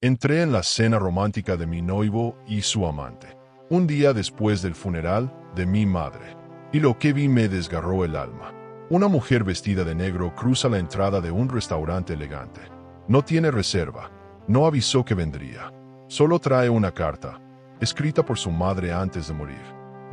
Entré en la cena romántica de mi noivo y su amante, un día después del funeral de mi madre, y lo que vi me desgarró el alma. Una mujer vestida de negro cruza la entrada de un restaurante elegante. No tiene reserva, no avisó que vendría. Solo trae una carta, escrita por su madre antes de morir.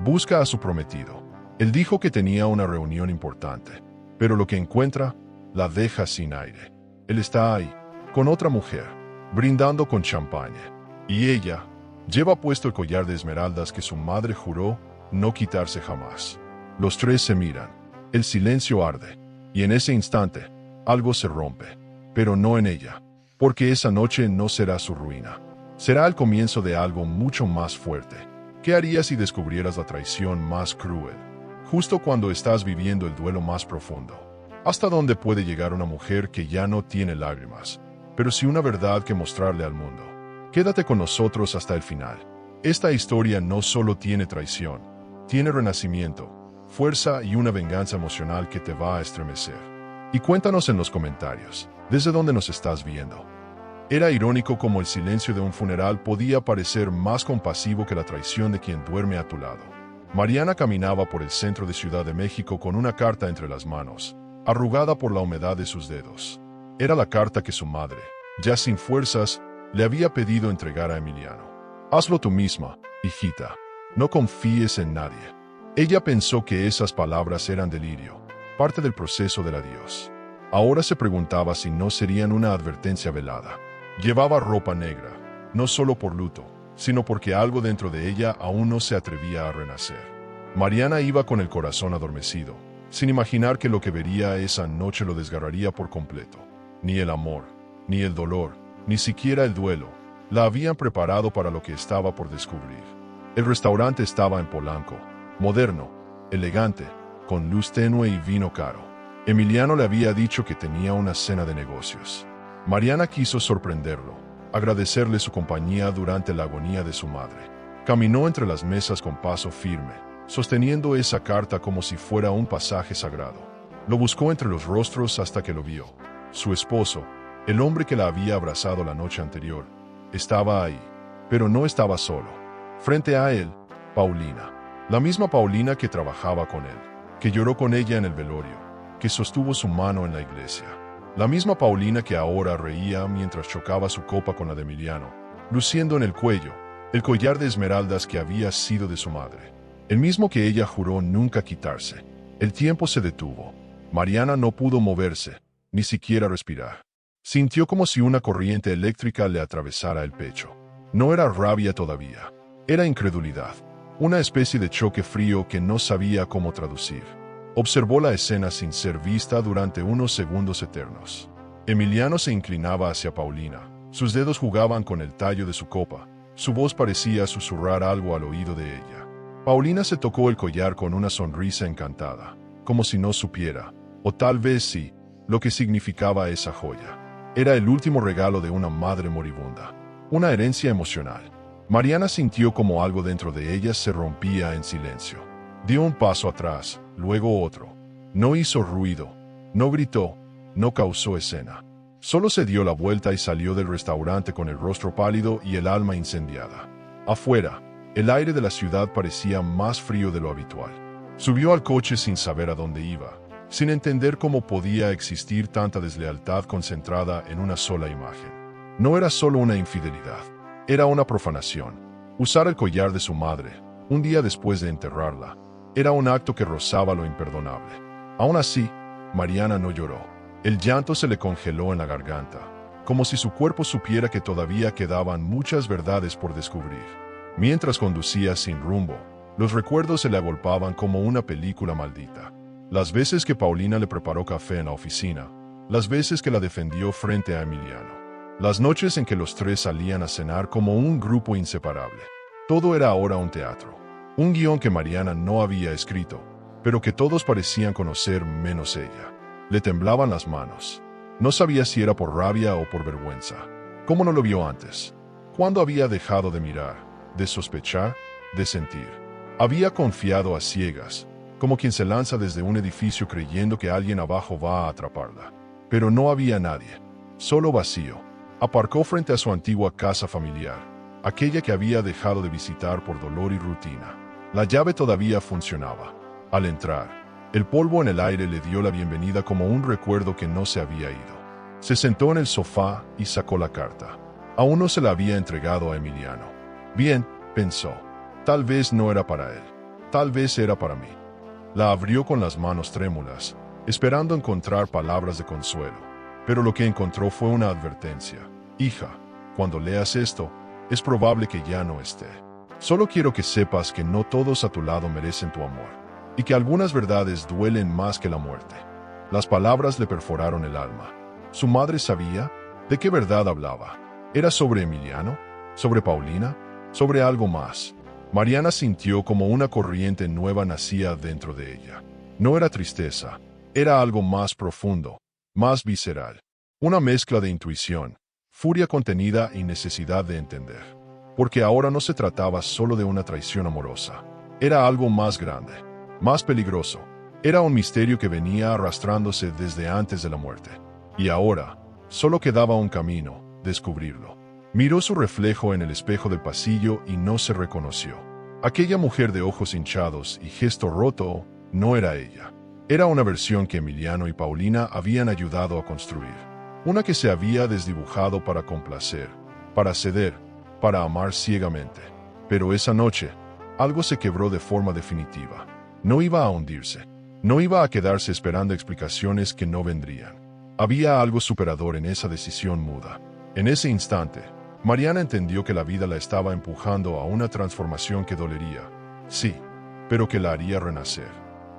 Busca a su prometido. Él dijo que tenía una reunión importante, pero lo que encuentra la deja sin aire. Él está ahí, con otra mujer, brindando con champaña. Y ella lleva puesto el collar de esmeraldas que su madre juró no quitarse jamás. Los tres se miran. El silencio arde. Y en ese instante, algo se rompe. Pero no en ella. Porque esa noche no será su ruina. Será el comienzo de algo mucho más fuerte. ¿Qué harías si descubrieras la traición más cruel? Justo cuando estás viviendo el duelo más profundo. ¿Hasta dónde puede llegar una mujer que ya no tiene lágrimas, pero sí una verdad que mostrarle al mundo? Quédate con nosotros hasta el final. Esta historia no solo tiene traición, tiene renacimiento, fuerza y una venganza emocional que te va a estremecer. Y cuéntanos en los comentarios, ¿desde dónde nos estás viendo? Era irónico como el silencio de un funeral podía parecer más compasivo que la traición de quien duerme a tu lado. Mariana caminaba por el centro de Ciudad de México con una carta entre las manos, arrugada por la humedad de sus dedos. Era la carta que su madre, ya sin fuerzas, le había pedido entregar a Emiliano. Hazlo tú misma, hijita. No confíes en nadie. Ella pensó que esas palabras eran delirio, parte del proceso del adiós. Ahora se preguntaba si no serían una advertencia velada. Llevaba ropa negra, no solo por luto, sino porque algo dentro de ella aún no se atrevía a renacer. Mariana iba con el corazón adormecido, sin imaginar que lo que vería esa noche lo desgarraría por completo. Ni el amor, ni el dolor, ni siquiera el duelo, la habían preparado para lo que estaba por descubrir. El restaurante estaba en Polanco, moderno, elegante, con luz tenue y vino caro. Emiliano le había dicho que tenía una cena de negocios. Mariana quiso sorprenderlo, agradecerle su compañía durante la agonía de su madre. Caminó entre las mesas con paso firme, sosteniendo esa carta como si fuera un pasaje sagrado. Lo buscó entre los rostros hasta que lo vio. Su esposo, el hombre que la había abrazado la noche anterior, estaba ahí, pero no estaba solo. Frente a él, Paulina, la misma Paulina que trabajaba con él, que lloró con ella en el velorio, que sostuvo su mano en la iglesia. La misma Paulina que ahora reía mientras chocaba su copa con la de Emiliano, luciendo en el cuello el collar de esmeraldas que había sido de su madre. El mismo que ella juró nunca quitarse. El tiempo se detuvo. Mariana no pudo moverse, ni siquiera respirar. Sintió como si una corriente eléctrica le atravesara el pecho. No era rabia todavía. Era incredulidad. Una especie de choque frío que no sabía cómo traducir. Observó la escena sin ser vista durante unos segundos eternos. Emiliano se inclinaba hacia Paulina. Sus dedos jugaban con el tallo de su copa. Su voz parecía susurrar algo al oído de ella. Paulina se tocó el collar con una sonrisa encantada, como si no supiera, o tal vez sí, lo que significaba esa joya. Era el último regalo de una madre moribunda. Una herencia emocional. Mariana sintió como algo dentro de ella se rompía en silencio. Dio un paso atrás, luego otro. No hizo ruido, no gritó, no causó escena. Solo se dio la vuelta y salió del restaurante con el rostro pálido y el alma incendiada. Afuera, el aire de la ciudad parecía más frío de lo habitual. Subió al coche sin saber a dónde iba, sin entender cómo podía existir tanta deslealtad concentrada en una sola imagen. No era solo una infidelidad, era una profanación. Usar el collar de su madre, un día después de enterrarla, era un acto que rozaba lo imperdonable. Aún así, Mariana no lloró. El llanto se le congeló en la garganta, como si su cuerpo supiera que todavía quedaban muchas verdades por descubrir. Mientras conducía sin rumbo, los recuerdos se le agolpaban como una película maldita. Las veces que Paulina le preparó café en la oficina, las veces que la defendió frente a Emiliano, las noches en que los tres salían a cenar como un grupo inseparable. Todo era ahora un teatro. Un guión que Mariana no había escrito, pero que todos parecían conocer menos ella. Le temblaban las manos. No sabía si era por rabia o por vergüenza. ¿Cómo no lo vio antes? ¿Cuándo había dejado de mirar, de sospechar, de sentir? Había confiado a ciegas, como quien se lanza desde un edificio creyendo que alguien abajo va a atraparla. Pero no había nadie. Solo vacío. Aparcó frente a su antigua casa familiar, aquella que había dejado de visitar por dolor y rutina. La llave todavía funcionaba. Al entrar, el polvo en el aire le dio la bienvenida como un recuerdo que no se había ido. Se sentó en el sofá y sacó la carta. Aún no se la había entregado a Emiliano. Bien, pensó. Tal vez no era para él. Tal vez era para mí. La abrió con las manos trémulas, esperando encontrar palabras de consuelo. Pero lo que encontró fue una advertencia. Hija, cuando leas esto, es probable que ya no esté. Solo quiero que sepas que no todos a tu lado merecen tu amor, y que algunas verdades duelen más que la muerte. Las palabras le perforaron el alma. ¿Su madre sabía? ¿De qué verdad hablaba? ¿Era sobre Emiliano? ¿Sobre Paulina? ¿Sobre algo más? Mariana sintió como una corriente nueva nacía dentro de ella. No era tristeza, era algo más profundo, más visceral. Una mezcla de intuición, furia contenida y necesidad de entender. Porque ahora no se trataba solo de una traición amorosa. Era algo más grande, más peligroso. Era un misterio que venía arrastrándose desde antes de la muerte. Y ahora, solo quedaba un camino, descubrirlo. Miró su reflejo en el espejo del pasillo y no se reconoció. Aquella mujer de ojos hinchados y gesto roto no era ella. Era una versión que Emiliano y Paulina habían ayudado a construir. Una que se había desdibujado para complacer, para ceder, para amar ciegamente. Pero esa noche, algo se quebró de forma definitiva. No iba a hundirse. No iba a quedarse esperando explicaciones que no vendrían. Había algo superador en esa decisión muda. En ese instante, Mariana entendió que la vida la estaba empujando a una transformación que dolería. Sí, pero que la haría renacer.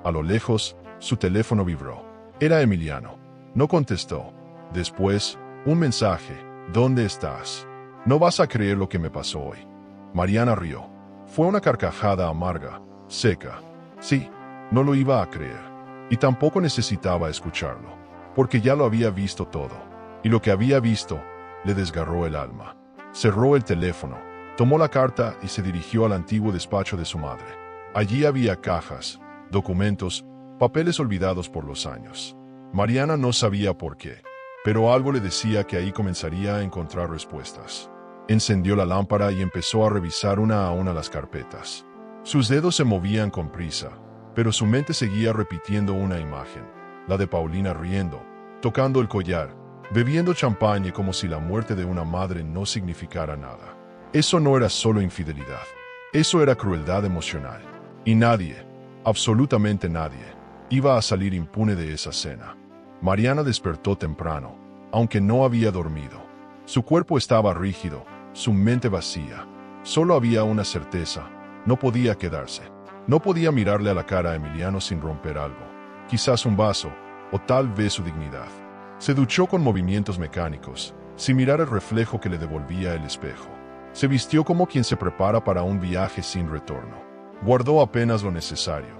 A lo lejos, su teléfono vibró. Era Emiliano. No contestó. Después, un mensaje. ¿Dónde estás? No vas a creer lo que me pasó hoy. Mariana rió. Fue una carcajada amarga, seca. Sí, no lo iba a creer. Y tampoco necesitaba escucharlo, porque ya lo había visto todo. Y lo que había visto le desgarró el alma. Cerró el teléfono, tomó la carta y se dirigió al antiguo despacho de su madre. Allí había cajas, documentos, papeles olvidados por los años. Mariana no sabía por qué, pero algo le decía que ahí comenzaría a encontrar respuestas. Encendió la lámpara y empezó a revisar una a una las carpetas. Sus dedos se movían con prisa, pero su mente seguía repitiendo una imagen, la de Paulina riendo, tocando el collar, bebiendo champaña como si la muerte de una madre no significara nada. Eso no era solo infidelidad, eso era crueldad emocional. Y nadie, absolutamente nadie, iba a salir impune de esa cena. Mariana despertó temprano, aunque no había dormido. Su cuerpo estaba rígido, su mente vacía. Solo había una certeza, no podía quedarse. No podía mirarle a la cara a Emiliano sin romper algo, quizás un vaso, o tal vez su dignidad. Se duchó con movimientos mecánicos, sin mirar el reflejo que le devolvía el espejo. Se vistió como quien se prepara para un viaje sin retorno. Guardó apenas lo necesario.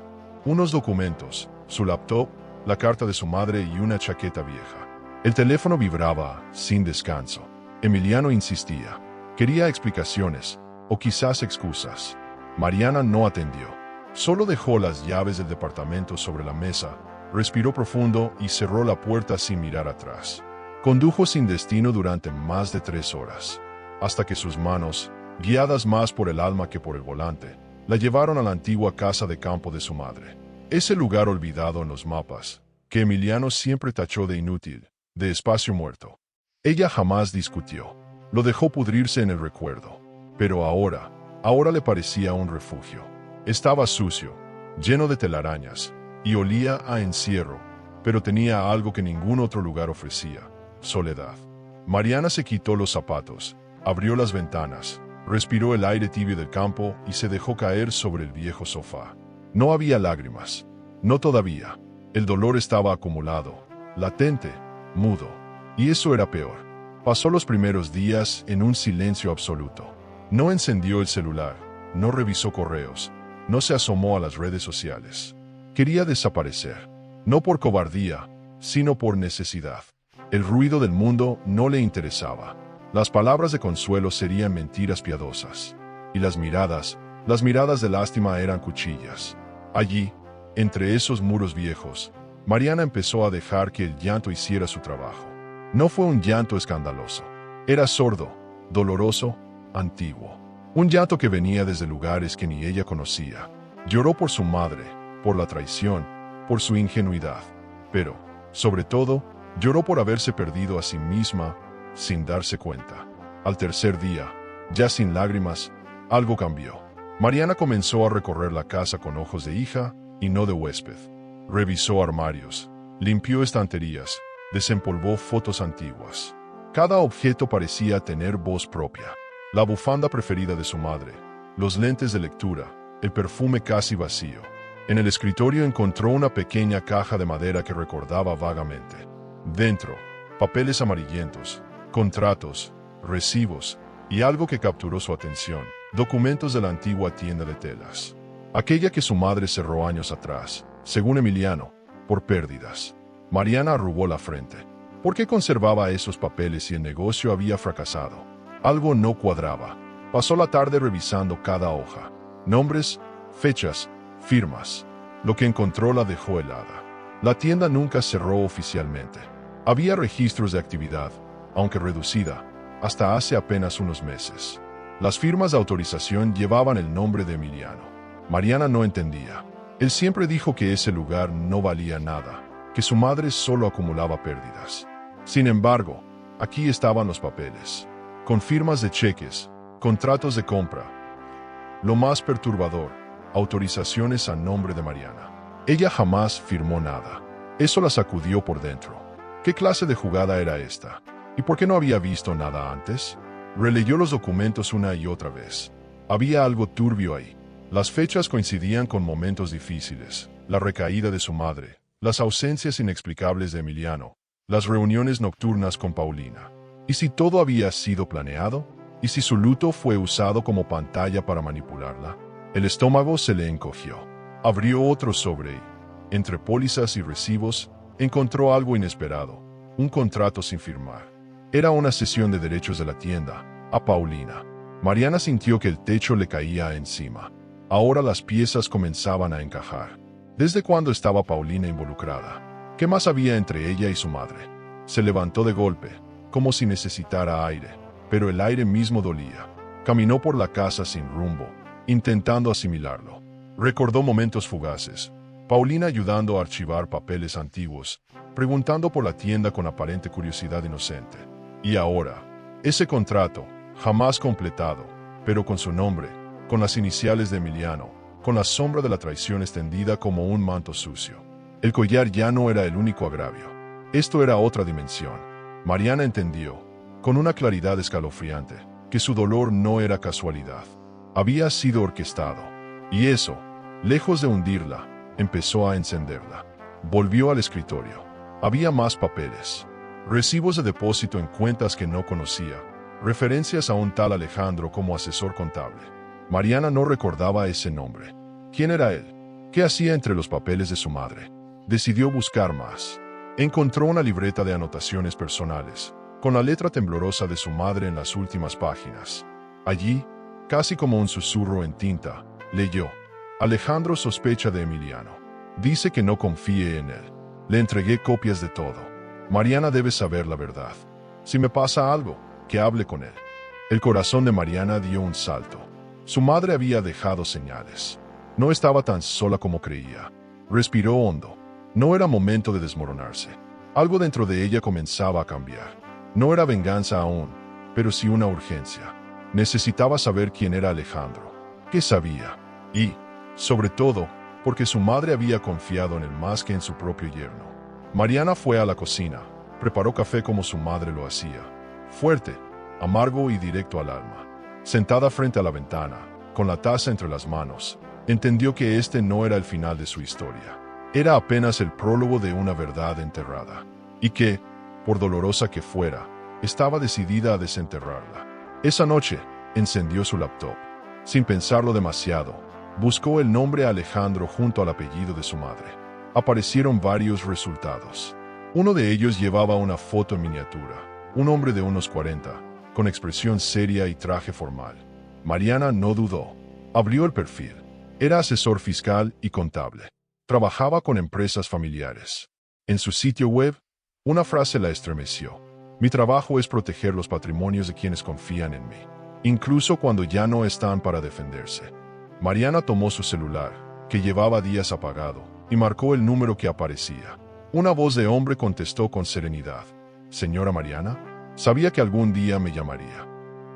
Unos documentos, su laptop, la carta de su madre y una chaqueta vieja. El teléfono vibraba, sin descanso. Emiliano insistía. Quería explicaciones, o quizás excusas. Mariana no atendió. Solo dejó las llaves del departamento sobre la mesa, respiró profundo y cerró la puerta sin mirar atrás. Condujo sin destino durante más de 3 horas, hasta que sus manos, guiadas más por el alma que por el volante, la llevaron a la antigua casa de campo de su madre. Ese lugar olvidado en los mapas, que Emiliano siempre tachó de inútil, de espacio muerto. Ella jamás discutió, lo dejó pudrirse en el recuerdo. Pero ahora le parecía un refugio. Estaba sucio, lleno de telarañas, y olía a encierro, pero tenía algo que ningún otro lugar ofrecía: soledad. Mariana se quitó los zapatos, abrió las ventanas, respiró el aire tibio del campo y se dejó caer sobre el viejo sofá. No había lágrimas, no todavía. El dolor estaba acumulado, latente, mudo. Y eso era peor. Pasó los primeros días en un silencio absoluto. No encendió el celular, no revisó correos, no se asomó a las redes sociales. Quería desaparecer, no por cobardía, sino por necesidad. El ruido del mundo no le interesaba. Las palabras de consuelo serían mentiras piadosas. Y las miradas de lástima eran cuchillas. Allí, entre esos muros viejos, Mariana empezó a dejar que el llanto hiciera su trabajo. No fue un llanto escandaloso. Era sordo, doloroso, antiguo. Un llanto que venía desde lugares que ni ella conocía. Lloró por su madre, por la traición, por su ingenuidad. Pero, sobre todo, lloró por haberse perdido a sí misma sin darse cuenta. Al tercer día, ya sin lágrimas, algo cambió. Mariana comenzó a recorrer la casa con ojos de hija y no de huésped. Revisó armarios, limpió estanterías, desempolvó fotos antiguas. Cada objeto parecía tener voz propia. La bufanda preferida de su madre, los lentes de lectura, el perfume casi vacío. En el escritorio encontró una pequeña caja de madera que recordaba vagamente. Dentro, papeles amarillentos, contratos, recibos y algo que capturó su atención, documentos de la antigua tienda de telas. Aquella que su madre cerró años atrás, según Emiliano, por pérdidas. Mariana arrugó la frente. ¿Por qué conservaba esos papeles si el negocio había fracasado? Algo no cuadraba. Pasó la tarde revisando cada hoja. Nombres, fechas, firmas. Lo que encontró la dejó helada. La tienda nunca cerró oficialmente. Había registros de actividad, aunque reducida, hasta hace apenas unos meses. Las firmas de autorización llevaban el nombre de Emiliano. Mariana no entendía. Él siempre dijo que ese lugar no valía nada, que su madre solo acumulaba pérdidas. Sin embargo, aquí estaban los papeles, con firmas de cheques, contratos de compra. Lo más perturbador, autorizaciones a nombre de Mariana. Ella jamás firmó nada. Eso la sacudió por dentro. ¿Qué clase de jugada era esta? ¿Y por qué no había visto nada antes? Releyó los documentos una y otra vez. Había algo turbio ahí. Las fechas coincidían con momentos difíciles, la recaída de su madre, las ausencias inexplicables de Emiliano, las reuniones nocturnas con Paulina. ¿Y si todo había sido planeado? ¿Y si su luto fue usado como pantalla para manipularla? El estómago se le encogió. Abrió otro sobre y, entre pólizas y recibos, encontró algo inesperado, un contrato sin firmar. Era una cesión de derechos de la tienda, a Paulina. Mariana sintió que el techo le caía encima. Ahora las piezas comenzaban a encajar. ¿Desde cuándo estaba Paulina involucrada? ¿Qué más había entre ella y su madre? Se levantó de golpe, como si necesitara aire, pero el aire mismo dolía. Caminó por la casa sin rumbo, intentando asimilarlo. Recordó momentos fugaces. Paulina ayudando a archivar papeles antiguos, preguntando por la tienda con aparente curiosidad inocente. Y ahora, ese contrato, jamás completado, pero con su nombre, con las iniciales de Emiliano, con la sombra de la traición extendida como un manto sucio. El collar ya no era el único agravio. Esto era otra dimensión. Mariana entendió, con una claridad escalofriante, que su dolor no era casualidad. Había sido orquestado. Y eso, lejos de hundirla, empezó a encenderla. Volvió al escritorio. Había más papeles. Recibos de depósito en cuentas que no conocía. Referencias a un tal Alejandro como asesor contable. Mariana no recordaba ese nombre. ¿Quién era él? ¿Qué hacía entre los papeles de su madre? Decidió buscar más. Encontró una libreta de anotaciones personales, con la letra temblorosa de su madre en las últimas páginas. Allí, casi como un susurro en tinta, leyó: Alejandro sospecha de Emiliano. Dice que no confíe en él. Le entregué copias de todo. Mariana debe saber la verdad. Si me pasa algo, que hable con él. El corazón de Mariana dio un salto. Su madre había dejado señales. No estaba tan sola como creía. Respiró hondo. No era momento de desmoronarse. Algo dentro de ella comenzaba a cambiar. No era venganza aún, pero sí una urgencia. Necesitaba saber quién era Alejandro, qué sabía, y, sobre todo, porque su madre había confiado en él más que en su propio yerno. Mariana fue a la cocina, preparó café como su madre lo hacía, fuerte, amargo y directo al alma. Sentada frente a la ventana, con la taza entre las manos, entendió que este no era el final de su historia. Era apenas el prólogo de una verdad enterrada, y que, por dolorosa que fuera, estaba decidida a desenterrarla. Esa noche, encendió su laptop. Sin pensarlo demasiado, buscó el nombre Alejandro junto al apellido de su madre. Aparecieron varios resultados. Uno de ellos llevaba una foto en miniatura, un hombre de unos 40, con expresión seria y traje formal. Mariana no dudó. Abrió el perfil. Era asesor fiscal y contable. Trabajaba con empresas familiares. En su sitio web, una frase la estremeció. Mi trabajo es proteger los patrimonios de quienes confían en mí, incluso cuando ya no están para defenderse. Mariana tomó su celular, que llevaba días apagado, y marcó el número que aparecía. Una voz de hombre contestó con serenidad. «Señora Mariana, sabía que algún día me llamaría».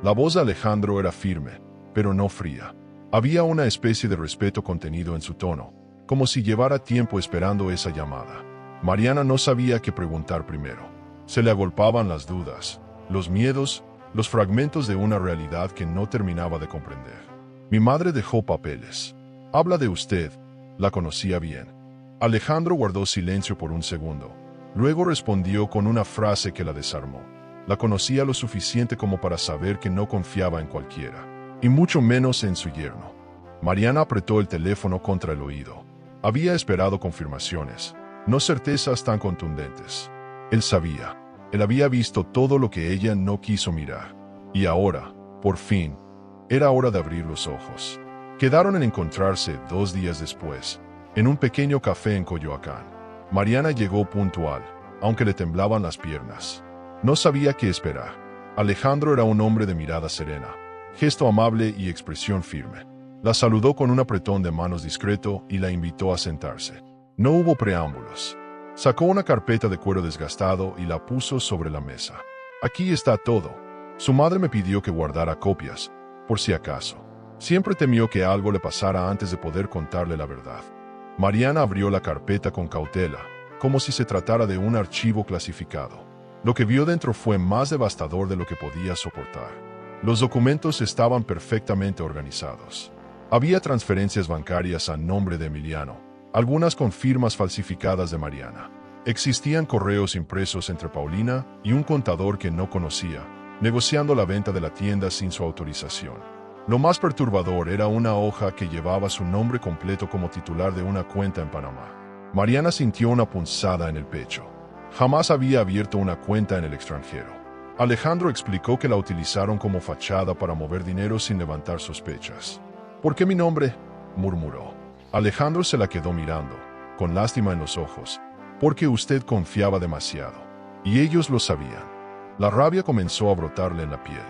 La voz de Alejandro era firme, pero no fría. Había una especie de respeto contenido en su tono, como si llevara tiempo esperando esa llamada. Mariana no sabía qué preguntar primero. Se le agolpaban las dudas, los miedos, los fragmentos de una realidad que no terminaba de comprender. «Mi madre dejó papeles. Habla de usted. La conocía bien». Alejandro guardó silencio por un segundo. Luego respondió con una frase que la desarmó. La conocía lo suficiente como para saber que no confiaba en cualquiera, y mucho menos en su yerno. Mariana apretó el teléfono contra el oído. Había esperado confirmaciones, no certezas tan contundentes. Él sabía. Él había visto todo lo que ella no quiso mirar. Y ahora, por fin, era hora de abrir los ojos. Quedaron en encontrarse 2 días después, en un pequeño café en Coyoacán. Mariana llegó puntual, aunque le temblaban las piernas. No sabía qué esperar. Alejandro era un hombre de mirada serena, gesto amable y expresión firme. La saludó con un apretón de manos discreto y la invitó a sentarse. No hubo preámbulos. Sacó una carpeta de cuero desgastado y la puso sobre la mesa. «Aquí está todo. Su madre me pidió que guardara copias, por si acaso. Siempre temió que algo le pasara antes de poder contarle la verdad». Mariana abrió la carpeta con cautela, como si se tratara de un archivo clasificado. Lo que vio dentro fue más devastador de lo que podía soportar. Los documentos estaban perfectamente organizados. Había transferencias bancarias a nombre de Emiliano, algunas con firmas falsificadas de Mariana. Existían correos impresos entre Paulina y un contador que no conocía, negociando la venta de la tienda sin su autorización. Lo más perturbador era una hoja que llevaba su nombre completo como titular de una cuenta en Panamá. Mariana sintió una punzada en el pecho. Jamás había abierto una cuenta en el extranjero. Alejandro explicó que la utilizaron como fachada para mover dinero sin levantar sospechas. «¿Por qué mi nombre?», murmuró. Alejandro se la quedó mirando, con lástima en los ojos. «Porque usted confiaba demasiado. Y ellos lo sabían». La rabia comenzó a brotarle en la piel.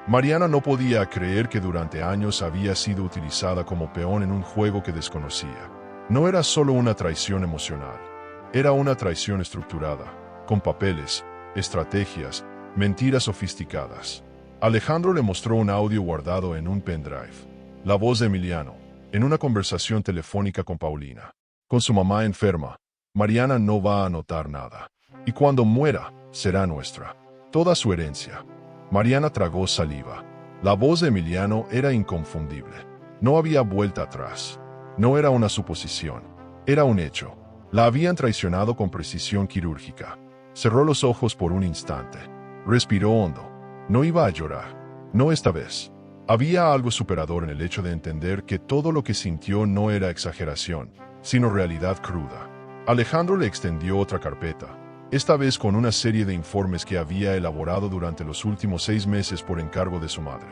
Mariana no podía creer que durante años había sido utilizada como peón en un juego que desconocía. No era solo una traición emocional, era una traición estructurada, con papeles, estrategias, mentiras sofisticadas. Alejandro le mostró un audio guardado en un pendrive. La voz de Emiliano, en una conversación telefónica con Paulina. «Con su mamá enferma, Mariana no va a notar nada. Y cuando muera, será nuestra. Toda su herencia». Mariana tragó saliva. La voz de Emiliano era inconfundible. No había vuelta atrás. No era una suposición. Era un hecho. La habían traicionado con precisión quirúrgica. Cerró los ojos por un instante. Respiró hondo. No iba a llorar. No esta vez. Había algo superador en el hecho de entender que todo lo que sintió no era exageración, sino realidad cruda. Alejandro le extendió otra carpeta, esta vez con una serie de informes que había elaborado durante los últimos 6 meses por encargo de su madre.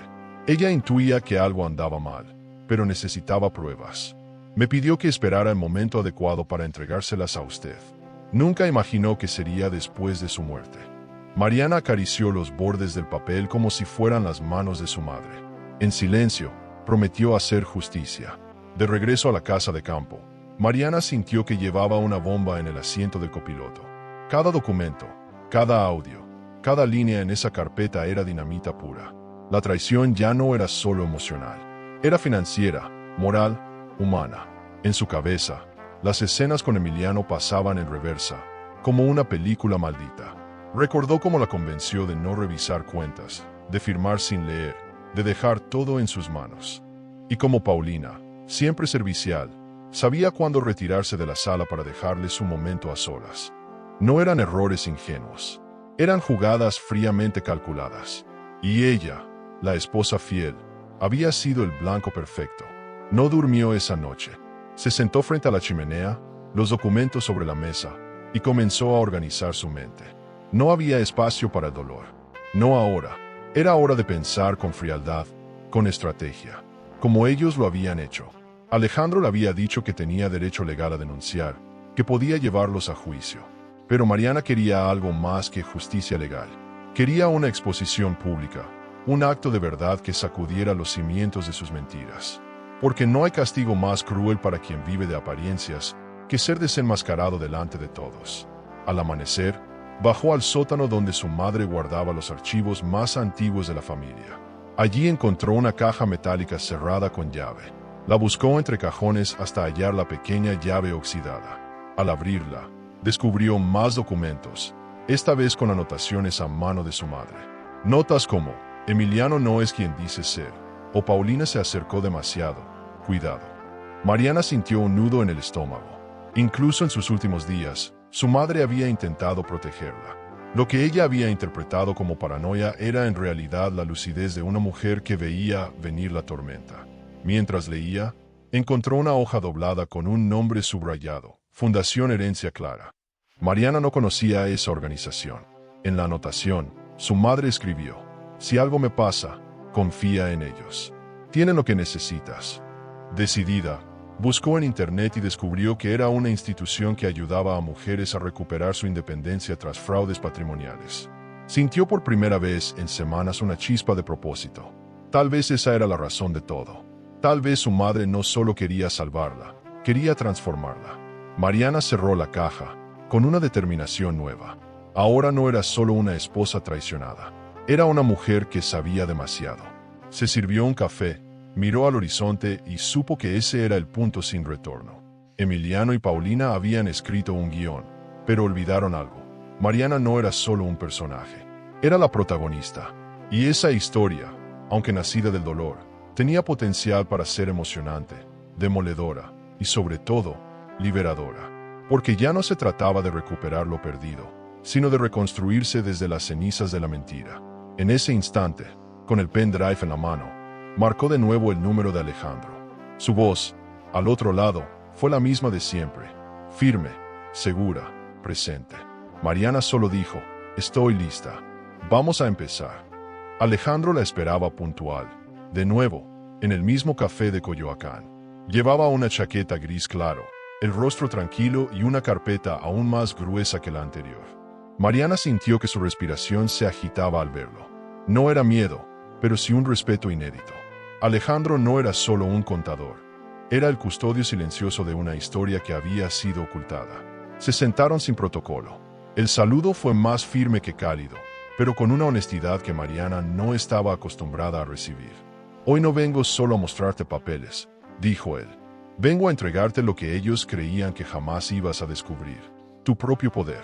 Ella intuía que algo andaba mal, pero necesitaba pruebas. Me pidió que esperara el momento adecuado para entregárselas a usted. Nunca imaginó que sería después de su muerte. Mariana acarició los bordes del papel como si fueran las manos de su madre. En silencio, prometió hacer justicia. De regreso a la casa de campo, Mariana sintió que llevaba una bomba en el asiento del copiloto. Cada documento, cada audio, cada línea en esa carpeta era dinamita pura. La traición ya no era solo emocional. Era financiera, moral, humana. En su cabeza, las escenas con Emiliano pasaban en reversa, como una película maldita. Recordó cómo la convenció de no revisar cuentas, de firmar sin leer, de dejar todo en sus manos. Y como Paulina, siempre servicial, sabía cuándo retirarse de la sala para dejarle su momento a solas. No eran errores ingenuos, eran jugadas fríamente calculadas. Y ella, la esposa fiel, había sido el blanco perfecto. No durmió esa noche. Se sentó frente a la chimenea, los documentos sobre la mesa, y comenzó a organizar su mente. No había espacio para el dolor. No ahora. Era hora de pensar con frialdad, con estrategia, como ellos lo habían hecho. Alejandro le había dicho que tenía derecho legal a denunciar, que podía llevarlos a juicio. Pero Mariana quería algo más que justicia legal. Quería una exposición pública, un acto de verdad que sacudiera los cimientos de sus mentiras. Porque no hay castigo más cruel para quien vive de apariencias que ser desenmascarado delante de todos. Al amanecer, bajó al sótano donde su madre guardaba los archivos más antiguos de la familia. Allí encontró una caja metálica cerrada con llave. La buscó entre cajones hasta hallar la pequeña llave oxidada. Al abrirla, descubrió más documentos, esta vez con anotaciones a mano de su madre. Notas como, Emiliano no es quien dice ser, o Paulina se acercó demasiado, cuidado. Mariana sintió un nudo en el estómago. Incluso en sus últimos días, su madre había intentado protegerla. Lo que ella había interpretado como paranoia era en realidad la lucidez de una mujer que veía venir la tormenta. Mientras leía, encontró una hoja doblada con un nombre subrayado, Fundación Herencia Clara. Mariana no conocía a esa organización. En la anotación, su madre escribió, si algo me pasa, confía en ellos. Tienen lo que necesitas. Decidida, buscó en internet y descubrió que era una institución que ayudaba a mujeres a recuperar su independencia tras fraudes patrimoniales. Sintió por primera vez en semanas una chispa de propósito. Tal vez esa era la razón de todo. Tal vez su madre no solo quería salvarla, quería transformarla. Mariana cerró la caja, con una determinación nueva. Ahora no era solo una esposa traicionada. Era una mujer que sabía demasiado. Se sirvió un café, miró al horizonte y supo que ese era el punto sin retorno. Emiliano y Paulina habían escrito un guión, pero olvidaron algo. Mariana no era solo un personaje. Era la protagonista. Y esa historia, aunque nacida del dolor, tenía potencial para ser emocionante, demoledora y sobre todo, liberadora. Porque ya no se trataba de recuperar lo perdido, sino de reconstruirse desde las cenizas de la mentira. En ese instante, con el pendrive en la mano, marcó de nuevo el número de Alejandro. Su voz, al otro lado, fue la misma de siempre, firme, segura, presente. Mariana solo dijo, estoy lista. Vamos a empezar. Alejandro la esperaba puntual. De nuevo, en el mismo café de Coyoacán. Llevaba una chaqueta gris claro, el rostro tranquilo y una carpeta aún más gruesa que la anterior. Mariana sintió que su respiración se agitaba al verlo. No era miedo, pero sí un respeto inédito. Alejandro no era solo un contador. Era el custodio silencioso de una historia que había sido ocultada. Se sentaron sin protocolo. El saludo fue más firme que cálido, pero con una honestidad que Mariana no estaba acostumbrada a recibir. Hoy no vengo solo a mostrarte papeles, dijo él. Vengo a entregarte lo que ellos creían que jamás ibas a descubrir. Tu propio poder.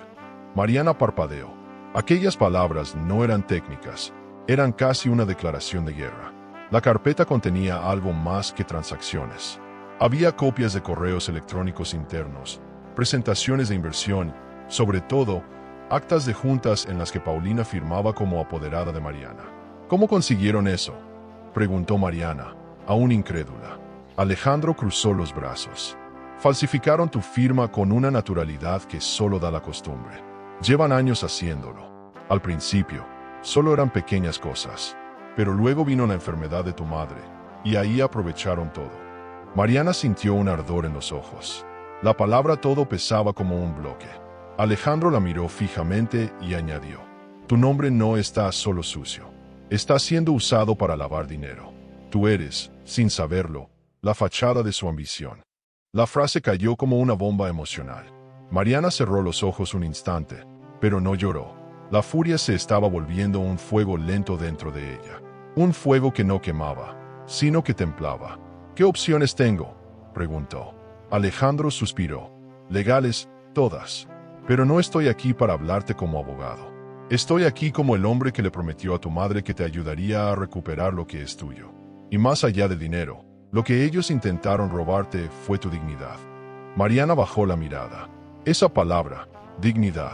Mariana parpadeó. Aquellas palabras no eran técnicas, eran casi una declaración de guerra. La carpeta contenía algo más que transacciones. Había copias de correos electrónicos internos, presentaciones de inversión, sobre todo, actas de juntas en las que Paulina firmaba como apoderada de Mariana. ¿Cómo consiguieron eso?, preguntó Mariana, aún incrédula. Alejandro cruzó los brazos. Falsificaron tu firma con una naturalidad que solo da la costumbre. Llevan años haciéndolo. Al principio, solo eran pequeñas cosas. Pero luego vino la enfermedad de tu madre, y ahí aprovecharon todo. Mariana sintió un ardor en los ojos. La palabra todo pesaba como un bloque. Alejandro la miró fijamente y añadió, tu nombre no está solo sucio. Está siendo usado para lavar dinero. Tú eres, sin saberlo, la fachada de su ambición. La frase cayó como una bomba emocional. Mariana cerró los ojos un instante, pero no lloró. La furia se estaba volviendo un fuego lento dentro de ella. Un fuego que no quemaba, sino que templaba. ¿Qué opciones tengo?, preguntó. Alejandro suspiró. Legales, todas. Pero no estoy aquí para hablarte como abogado. Estoy aquí como el hombre que le prometió a tu madre que te ayudaría a recuperar lo que es tuyo. Y más allá del dinero, lo que ellos intentaron robarte fue tu dignidad. Mariana bajó la mirada. Esa palabra, dignidad,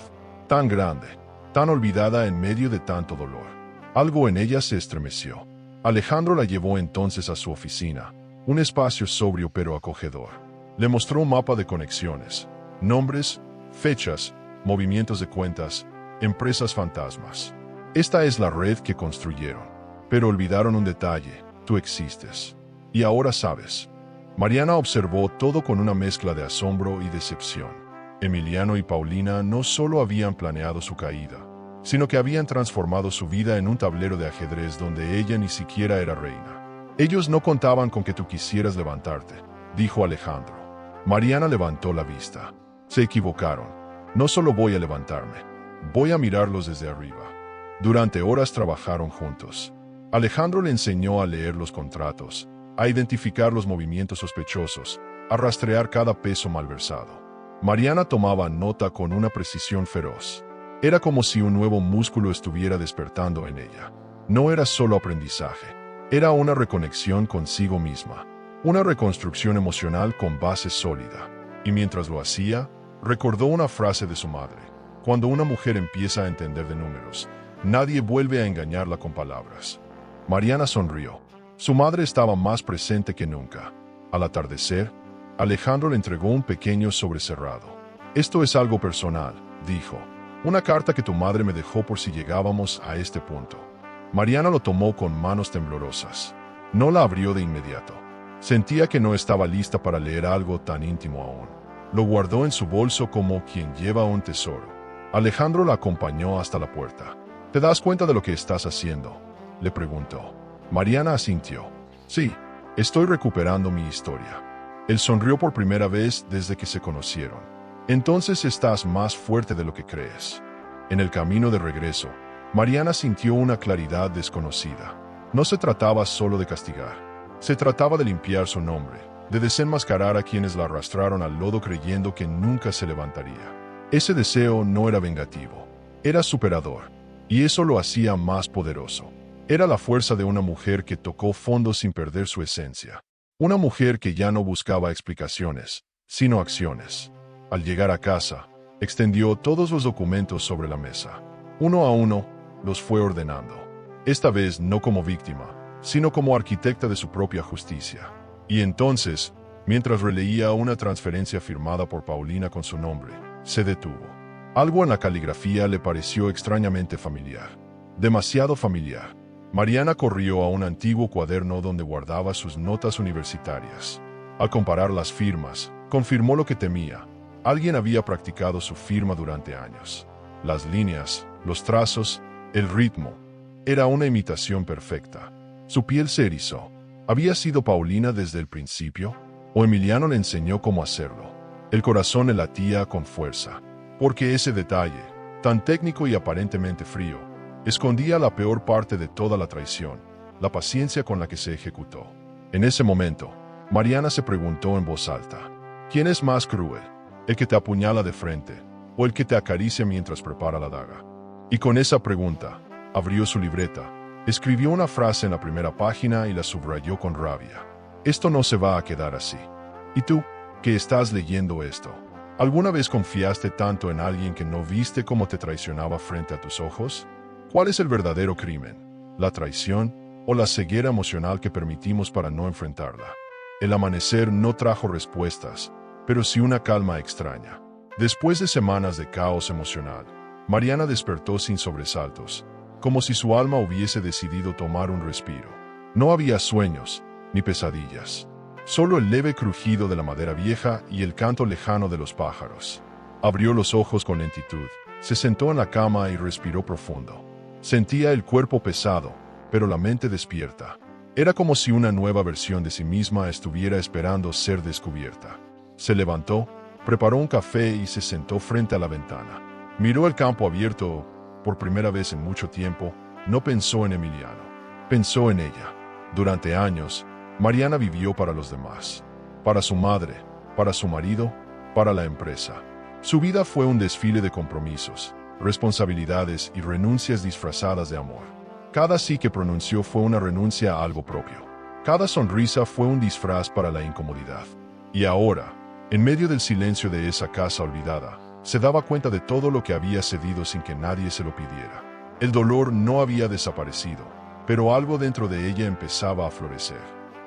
tan grande, tan olvidada en medio de tanto dolor. Algo en ella se estremeció. Alejandro la llevó entonces a su oficina, un espacio sobrio pero acogedor. Le mostró un mapa de conexiones, nombres, fechas, movimientos de cuentas, empresas fantasmas. Esta es la red que construyeron. Pero olvidaron un detalle, tú existes. Y ahora sabes. Mariana observó todo con una mezcla de asombro y decepción. Emiliano y Paulina no solo habían planeado su caída, sino que habían transformado su vida en un tablero de ajedrez donde ella ni siquiera era reina. Ellos no contaban con que tú quisieras levantarte, dijo Alejandro. Mariana levantó la vista. Se equivocaron. No solo voy a levantarme, voy a mirarlos desde arriba. Durante horas trabajaron juntos. Alejandro le enseñó a leer los contratos, a identificar los movimientos sospechosos, a rastrear cada peso malversado. Mariana tomaba nota con una precisión feroz. Era como si un nuevo músculo estuviera despertando en ella. No era solo aprendizaje, era una reconexión consigo misma, una reconstrucción emocional con base sólida. Y mientras lo hacía, recordó una frase de su madre: cuando una mujer empieza a entender de números, nadie vuelve a engañarla con palabras. Mariana sonrió. Su madre estaba más presente que nunca. Al atardecer, Alejandro le entregó un pequeño sobre cerrado. Esto es algo personal, dijo. Una carta que tu madre me dejó por si llegábamos a este punto. Mariana lo tomó con manos temblorosas. No la abrió de inmediato. Sentía que no estaba lista para leer algo tan íntimo aún. Lo guardó en su bolso como quien lleva un tesoro. Alejandro la acompañó hasta la puerta. ¿Te das cuenta de lo que estás haciendo?, le preguntó. Mariana asintió. Sí, estoy recuperando mi historia. Él sonrió por primera vez desde que se conocieron. Entonces estás más fuerte de lo que crees. En el camino de regreso, Mariana sintió una claridad desconocida. No se trataba solo de castigar. Se trataba de limpiar su nombre, de desenmascarar a quienes la arrastraron al lodo creyendo que nunca se levantaría. Ese deseo no era vengativo, era superador, y eso lo hacía más poderoso. Era la fuerza de una mujer que tocó fondo sin perder su esencia. Una mujer que ya no buscaba explicaciones, sino acciones. Al llegar a casa, extendió todos los documentos sobre la mesa. Uno a uno, los fue ordenando. Esta vez no como víctima, sino como arquitecta de su propia justicia. Y entonces, mientras releía una transferencia firmada por Paulina con su nombre, se detuvo. Algo en la caligrafía le pareció extrañamente familiar. Demasiado familiar. Mariana corrió a un antiguo cuaderno donde guardaba sus notas universitarias. Al comparar las firmas, confirmó lo que temía. Alguien había practicado su firma durante años. Las líneas, los trazos, el ritmo. Era una imitación perfecta. Su piel se erizó. ¿Había sido Paulina desde el principio? ¿O Emiliano le enseñó cómo hacerlo? El corazón le latía con fuerza. Porque ese detalle, tan técnico y aparentemente frío, escondía la peor parte de toda la traición, la paciencia con la que se ejecutó. En ese momento, Mariana se preguntó en voz alta: ¿quién es más cruel? ¿El que te apuñala de frente o el que te acaricia mientras prepara la daga? Y con esa pregunta, abrió su libreta, escribió una frase en la primera página y la subrayó con rabia. Esto no se va a quedar así. ¿Y tú, que estás leyendo esto? ¿Alguna vez confiaste tanto en alguien que no viste cómo te traicionaba frente a tus ojos? ¿Cuál es el verdadero crimen? ¿La traición o la ceguera emocional que permitimos para no enfrentarla? El amanecer no trajo respuestas, pero sí una calma extraña. Después de semanas de caos emocional, Mariana despertó sin sobresaltos, como si su alma hubiese decidido tomar un respiro. No había sueños, ni pesadillas. Solo el leve crujido de la madera vieja y el canto lejano de los pájaros. Abrió los ojos con lentitud, se sentó en la cama y respiró profundo. Sentía el cuerpo pesado, pero la mente despierta. Era como si una nueva versión de sí misma estuviera esperando ser descubierta. Se levantó, preparó un café y se sentó frente a la ventana. Miró el campo abierto. Por primera vez en mucho tiempo, no pensó en Emiliano. Pensó en ella. Durante años, Mariana vivió para los demás. Para su madre, para su marido, para la empresa. Su vida fue un desfile de compromisos, responsabilidades y renuncias disfrazadas de amor. Cada sí que pronunció fue una renuncia a algo propio. Cada sonrisa fue un disfraz para la incomodidad. Y ahora, en medio del silencio de esa casa olvidada, se daba cuenta de todo lo que había cedido sin que nadie se lo pidiera. El dolor no había desaparecido, pero algo dentro de ella empezaba a florecer.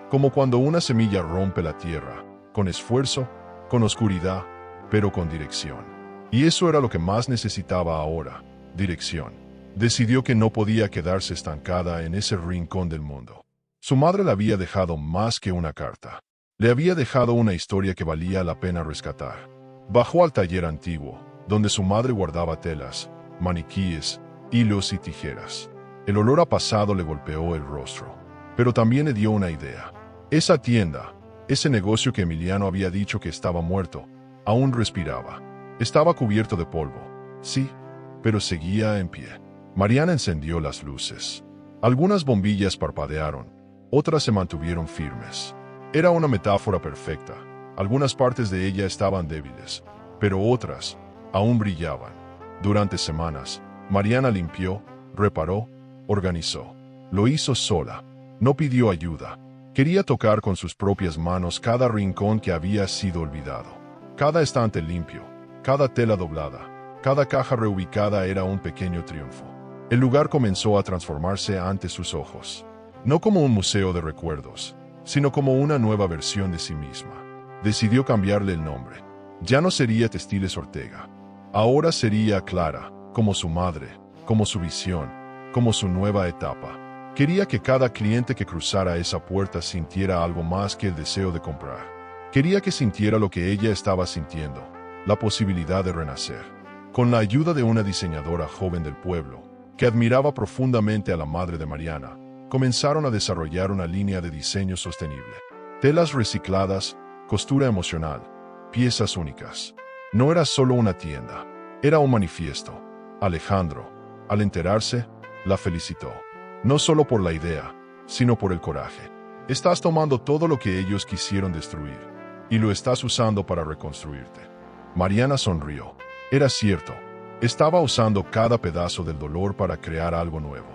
Como cuando una semilla rompe la tierra, con esfuerzo, con oscuridad, pero con dirección. Y eso era lo que más necesitaba ahora, dirección. Decidió que no podía quedarse estancada en ese rincón del mundo. Su madre le había dejado más que una carta. Le había dejado una historia que valía la pena rescatar. Bajó al taller antiguo, donde su madre guardaba telas, maniquíes, hilos y tijeras. El olor a pasado le golpeó el rostro, pero también le dio una idea. Esa tienda, ese negocio que Emiliano había dicho que estaba muerto, aún respiraba. Estaba cubierto de polvo, sí, pero seguía en pie. Mariana encendió las luces. Algunas bombillas parpadearon, otras se mantuvieron firmes. Era una metáfora perfecta. Algunas partes de ella estaban débiles, pero otras aún brillaban. Durante semanas, Mariana limpió, reparó, organizó. Lo hizo sola. No pidió ayuda. Quería tocar con sus propias manos cada rincón que había sido olvidado. Cada estante limpio, cada tela doblada, cada caja reubicada era un pequeño triunfo. El lugar comenzó a transformarse ante sus ojos. No como un museo de recuerdos, sino como una nueva versión de sí misma. Decidió cambiarle el nombre. Ya no sería Textiles Ortega. Ahora sería Clara, como su madre, como su visión, como su nueva etapa. Quería que cada cliente que cruzara esa puerta sintiera algo más que el deseo de comprar. Quería que sintiera lo que ella estaba sintiendo, la posibilidad de renacer. Con la ayuda de una diseñadora joven del pueblo, que admiraba profundamente a la madre de Mariana, comenzaron a desarrollar una línea de diseño sostenible. Telas recicladas, costura emocional, piezas únicas. No era solo una tienda, era un manifiesto. Alejandro, al enterarse, la felicitó. No solo por la idea, sino por el coraje. Estás tomando todo lo que ellos quisieron destruir, y lo estás usando para reconstruirte. Mariana sonrió. Era cierto, estaba usando cada pedazo del dolor para crear algo nuevo.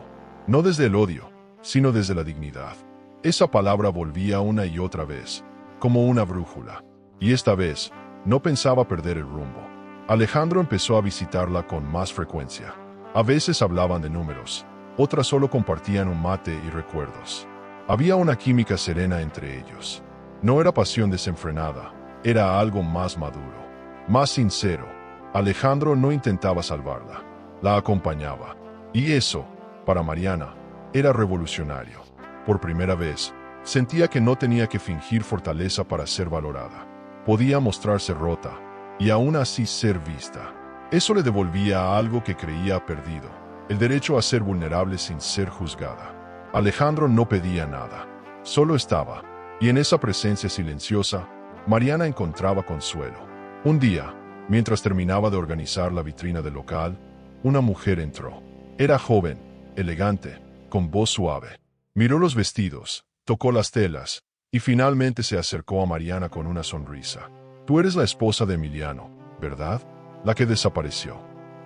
No desde el odio, sino desde la dignidad. Esa palabra volvía una y otra vez, como una brújula. Y esta vez, no pensaba perder el rumbo. Alejandro empezó a visitarla con más frecuencia. A veces hablaban de números, otras solo compartían un mate y recuerdos. Había una química serena entre ellos. No era pasión desenfrenada, era algo más maduro, más sincero. Alejandro no intentaba salvarla, la acompañaba. Y eso, para Mariana, era revolucionario. Por primera vez, sentía que no tenía que fingir fortaleza para ser valorada. Podía mostrarse rota, y aún así ser vista. Eso le devolvía algo que creía perdido, el derecho a ser vulnerable sin ser juzgada. Alejandro no pedía nada, solo estaba, y en esa presencia silenciosa, Mariana encontraba consuelo. Un día, mientras terminaba de organizar la vitrina del local, una mujer entró. Era joven, elegante, con voz suave. Miró los vestidos, tocó las telas, y finalmente se acercó a Mariana con una sonrisa. Tú eres la esposa de Emiliano, ¿verdad? La que desapareció.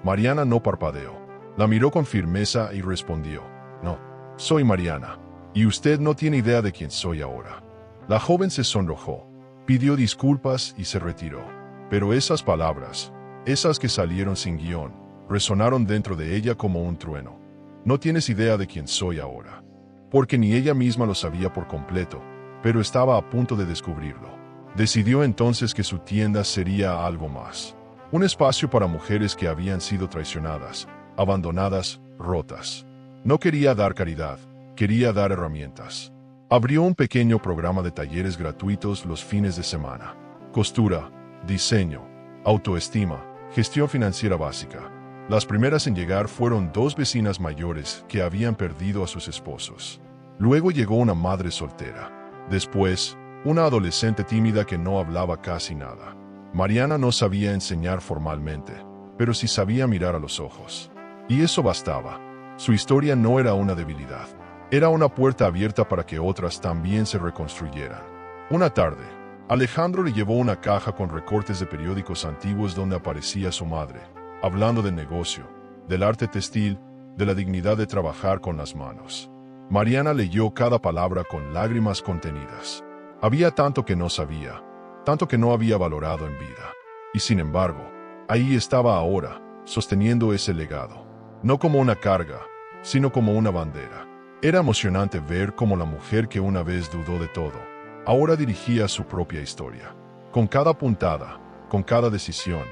Mariana no parpadeó. La miró con firmeza y respondió, no, soy Mariana, y usted no tiene idea de quién soy ahora. La joven se sonrojó, pidió disculpas y se retiró. Pero esas palabras, esas que salieron sin guión, resonaron dentro de ella como un trueno. No tienes idea de quién soy ahora. Porque ni ella misma lo sabía por completo, pero estaba a punto de descubrirlo. Decidió entonces que su tienda sería algo más. Un espacio para mujeres que habían sido traicionadas, abandonadas, rotas. No quería dar caridad, quería dar herramientas. Abrió un pequeño programa de talleres gratuitos los fines de semana. Costura, diseño, autoestima, gestión financiera básica. Las primeras en llegar fueron dos vecinas mayores que habían perdido a sus esposos. Luego llegó una madre soltera. Después, una adolescente tímida que no hablaba casi nada. Mariana no sabía enseñar formalmente, pero sí sabía mirar a los ojos. Y eso bastaba. Su historia no era una debilidad. Era una puerta abierta para que otras también se reconstruyeran. Una tarde, Alejandro le llevó una caja con recortes de periódicos antiguos donde aparecía su madre, hablando del negocio, del arte textil, de la dignidad de trabajar con las manos. Mariana leyó cada palabra con lágrimas contenidas. Había tanto que no sabía, tanto que no había valorado en vida. Y sin embargo, ahí estaba ahora, sosteniendo ese legado. No como una carga, sino como una bandera. Era emocionante ver cómo la mujer que una vez dudó de todo, ahora dirigía su propia historia. Con cada puntada, con cada decisión,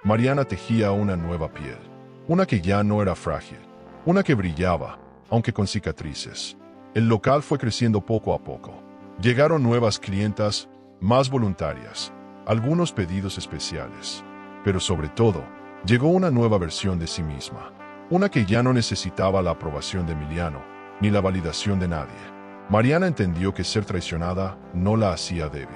Mariana tejía una nueva piel. Una que ya no era frágil. Una que brillaba, aunque con cicatrices. El local fue creciendo poco a poco. Llegaron nuevas clientas, más voluntarias, algunos pedidos especiales. Pero sobre todo, llegó una nueva versión de sí misma. una que ya no necesitaba la aprobación de Emiliano, ni la validación de nadie. Mariana entendió que ser traicionada no la hacía débil.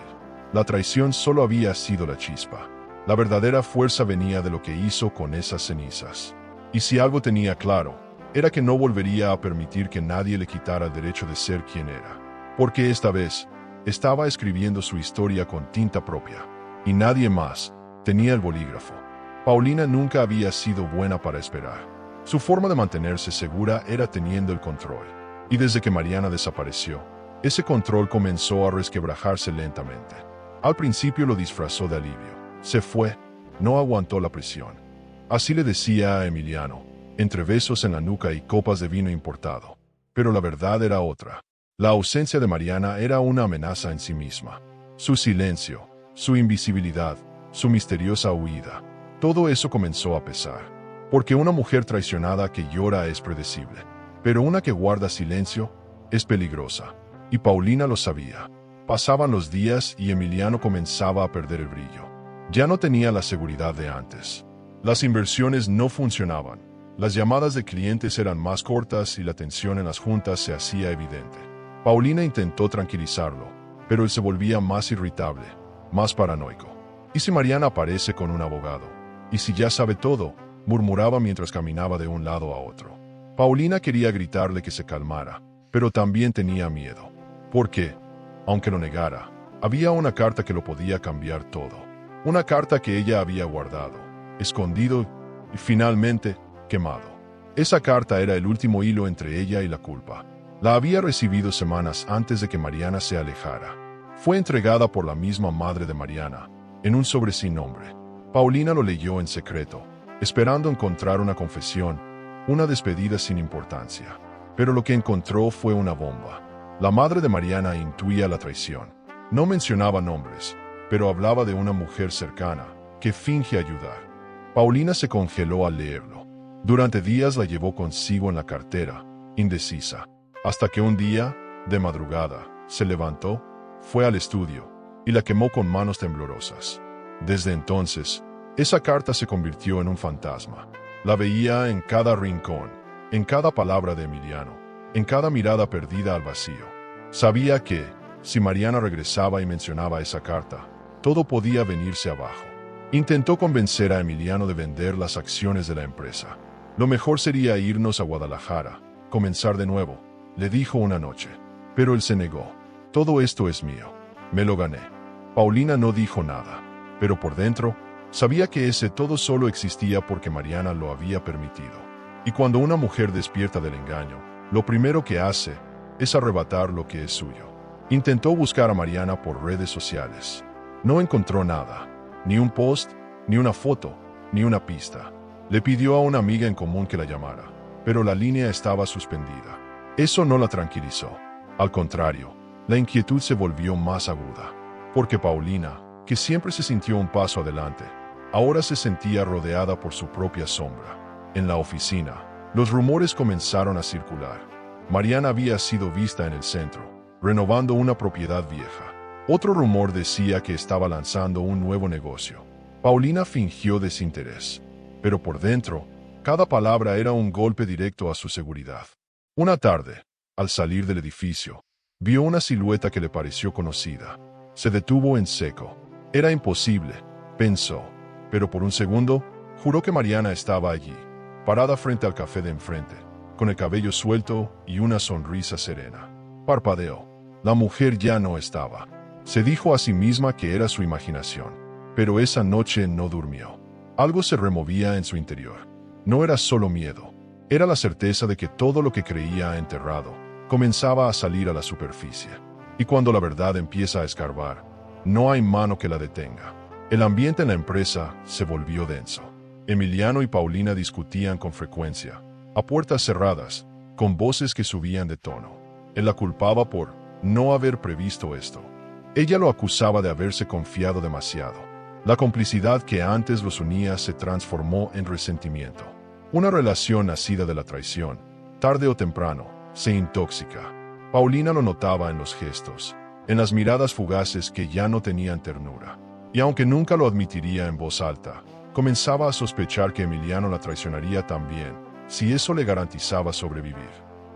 La traición solo había sido la chispa. La verdadera fuerza venía de lo que hizo con esas cenizas. Y si algo tenía claro, era que no volvería a permitir que nadie le quitara el derecho de ser quien era. Porque esta vez, estaba escribiendo su historia con tinta propia. Y nadie más tenía el bolígrafo. Paulina nunca había sido buena para esperar. Su forma de mantenerse segura era teniendo el control. Y desde que Mariana desapareció, ese control comenzó a resquebrajarse lentamente. Al principio lo disfrazó de alivio. Se fue, no aguantó la presión. Así le decía a Emiliano, entre besos en la nuca y copas de vino importado. Pero la verdad era otra. La ausencia de Mariana era una amenaza en sí misma. Su silencio, su invisibilidad, su misteriosa huida. Todo eso comenzó a pesar. Porque una mujer traicionada que llora es predecible. Pero una que guarda silencio es peligrosa. Y Paulina lo sabía. Pasaban los días y Emiliano comenzaba a perder el brillo. Ya no tenía la seguridad de antes. Las inversiones no funcionaban. Las llamadas de clientes eran más cortas y la tensión en las juntas se hacía evidente. Paulina intentó tranquilizarlo, pero él se volvía más irritable, más paranoico. ¿Y si Mariana aparece con un abogado? ¿Y si ya sabe todo?, murmuraba mientras caminaba de un lado a otro. Paulina quería gritarle que se calmara, pero también tenía miedo. Porque, aunque lo negara, había una carta que lo podía cambiar todo. Una carta que ella había guardado, escondido y finalmente quemado. Esa carta era el último hilo entre ella y la culpa. La había recibido semanas antes de que Mariana se alejara. Fue entregada por la misma madre de Mariana, en un sobre sin nombre. Paulina lo leyó en secreto, esperando encontrar una confesión, una despedida sin importancia. Pero lo que encontró fue una bomba. La madre de Mariana intuía la traición. No mencionaba nombres, pero hablaba de una mujer cercana, que finge ayudar. Paulina se congeló al leerlo. Durante días la llevó consigo en la cartera, indecisa. Hasta que un día, de madrugada, se levantó, fue al estudio, y la quemó con manos temblorosas. Desde entonces, esa carta se convirtió en un fantasma. La veía en cada rincón, en cada palabra de Emiliano, en cada mirada perdida al vacío. Sabía que, si Mariana regresaba y mencionaba esa carta, todo podía venirse abajo. Intentó convencer a Emiliano de vender las acciones de la empresa. Lo mejor sería irnos a Guadalajara, comenzar de nuevo, le dijo una noche. Pero él se negó. Todo esto es mío. Me lo gané. Paulina no dijo nada, pero por dentro, sabía que ese todo solo existía porque Mariana lo había permitido. Y cuando una mujer despierta del engaño, lo primero que hace es arrebatar lo que es suyo. Intentó buscar a Mariana por redes sociales. No encontró nada, ni un post, ni una foto, ni una pista. Le pidió a una amiga en común que la llamara, pero la línea estaba suspendida. Eso no la tranquilizó. Al contrario, la inquietud se volvió más aguda, porque Paulina, que siempre se sintió un paso adelante, ahora se sentía rodeada por su propia sombra. En la oficina, los rumores comenzaron a circular. Mariana había sido vista en el centro, renovando una propiedad vieja. Otro rumor decía que estaba lanzando un nuevo negocio. Paulina fingió desinterés, pero por dentro, cada palabra era un golpe directo a su seguridad. Una tarde, al salir del edificio, vio una silueta que le pareció conocida. Se detuvo en seco. Era imposible, pensó, pero por un segundo, juró que Mariana estaba allí, parada frente al café de enfrente, con el cabello suelto y una sonrisa serena. Parpadeó. La mujer ya no estaba. Se dijo a sí misma que era su imaginación, pero esa noche no durmió. Algo se removía en su interior. No era solo miedo, era la certeza de que todo lo que creía enterrado comenzaba a salir a la superficie. Y cuando la verdad empieza a escarbar, no hay mano que la detenga. El ambiente en la empresa se volvió denso. Emiliano y Paulina discutían con frecuencia, a puertas cerradas, con voces que subían de tono. Él la culpaba por no haber previsto esto. Ella lo acusaba de haberse confiado demasiado. La complicidad que antes los unía se transformó en resentimiento. Una relación nacida de la traición, tarde o temprano, se intoxica. Paulina lo notaba en los gestos, en las miradas fugaces que ya no tenían ternura. Y aunque nunca lo admitiría en voz alta, comenzaba a sospechar que Emiliano la traicionaría también, si eso le garantizaba sobrevivir.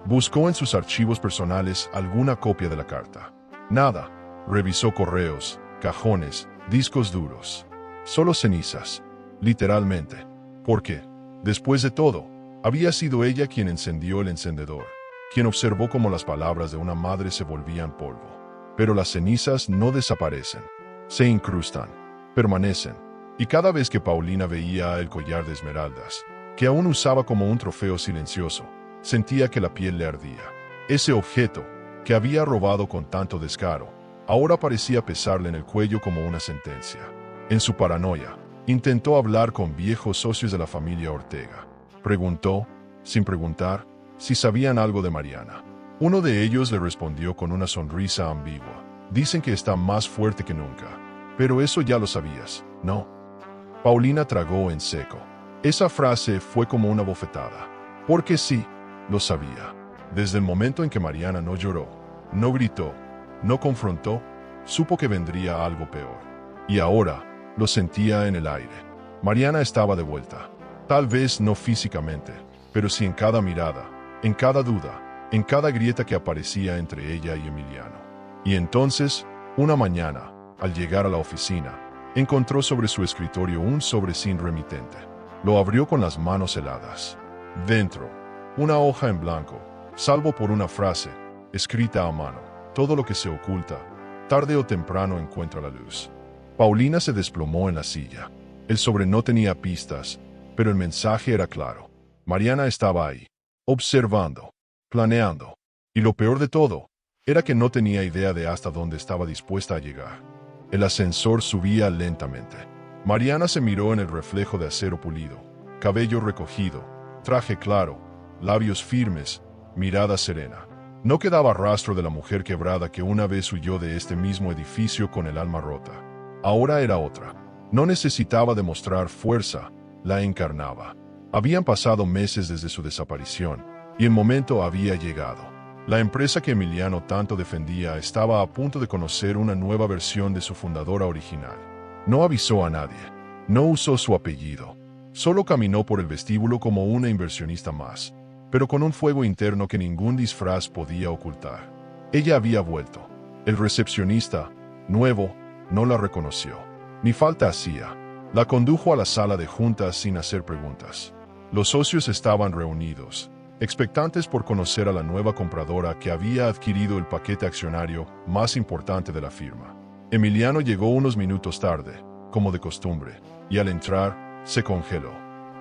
Buscó en sus archivos personales alguna copia de la carta. Nada. Revisó correos, cajones, discos duros. Solo cenizas. Literalmente. Porque, después de todo, había sido ella quien encendió el encendedor, quien observó cómo las palabras de una madre se volvían polvo. Pero las cenizas no desaparecen. Se incrustan. Permanecen. Y cada vez que Paulina veía el collar de esmeraldas, que aún usaba como un trofeo silencioso, sentía que la piel le ardía. Ese objeto, que había robado con tanto descaro, ahora parecía pesarle en el cuello como una sentencia. En su paranoia, intentó hablar con viejos socios de la familia Ortega. Preguntó, sin preguntar, si sabían algo de Mariana. Uno de ellos le respondió con una sonrisa ambigua. Dicen que está más fuerte que nunca. Pero eso ya lo sabías, ¿no? Paulina tragó en seco. Esa frase fue como una bofetada. Porque sí, lo sabía. Desde el momento en que Mariana no lloró, no gritó, no confrontó, supo que vendría algo peor. Y ahora, lo sentía en el aire. Mariana estaba de vuelta. Tal vez no físicamente, pero sí en cada mirada, en cada duda, en cada grieta que aparecía entre ella y Emiliano. Y entonces, una mañana, al llegar a la oficina, encontró sobre su escritorio un sobre sin remitente. Lo abrió con las manos heladas. Dentro, una hoja en blanco, salvo por una frase, escrita a mano. Todo lo que se oculta, tarde o temprano encuentra la luz. Paulina se desplomó en la silla. El sobre no tenía pistas, pero el mensaje era claro. Mariana estaba ahí, observando, planeando. Y lo peor de todo, era que no tenía idea de hasta dónde estaba dispuesta a llegar. El ascensor subía lentamente. Mariana se miró en el reflejo de acero pulido, cabello recogido, traje claro, labios firmes, mirada serena. No quedaba rastro de la mujer quebrada que una vez huyó de este mismo edificio con el alma rota. Ahora era otra. No necesitaba demostrar fuerza, la encarnaba. Habían pasado meses desde su desaparición, y el momento había llegado. La empresa que Emiliano tanto defendía estaba a punto de conocer una nueva versión de su fundadora original. No avisó a nadie. No usó su apellido. Solo caminó por el vestíbulo como una inversionista más, pero con un fuego interno que ningún disfraz podía ocultar. Ella había vuelto. El recepcionista, nuevo, no la reconoció. Ni falta hacía. La condujo a la sala de juntas sin hacer preguntas. Los socios estaban reunidos, expectantes por conocer a la nueva compradora que había adquirido el paquete accionario más importante de la firma. Emiliano llegó unos minutos tarde, como de costumbre, y al entrar, se congeló.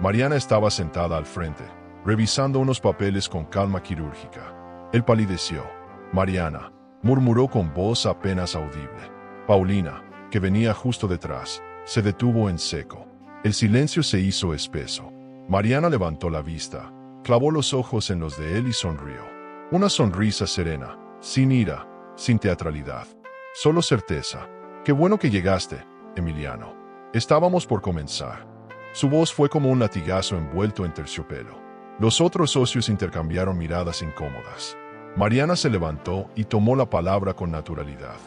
Mariana estaba sentada al frente, revisando unos papeles con calma quirúrgica. Él palideció. Mariana, murmuró con voz apenas audible. Paulina, que venía justo detrás, se detuvo en seco. El silencio se hizo espeso. Mariana levantó la vista, clavó los ojos en los de él y sonrió. Una sonrisa serena, sin ira, sin teatralidad. Solo certeza. Qué bueno que llegaste, Emiliano. Estábamos por comenzar. Su voz fue como un latigazo envuelto en terciopelo. Los otros socios intercambiaron miradas incómodas. Mariana se levantó y tomó la palabra con naturalidad.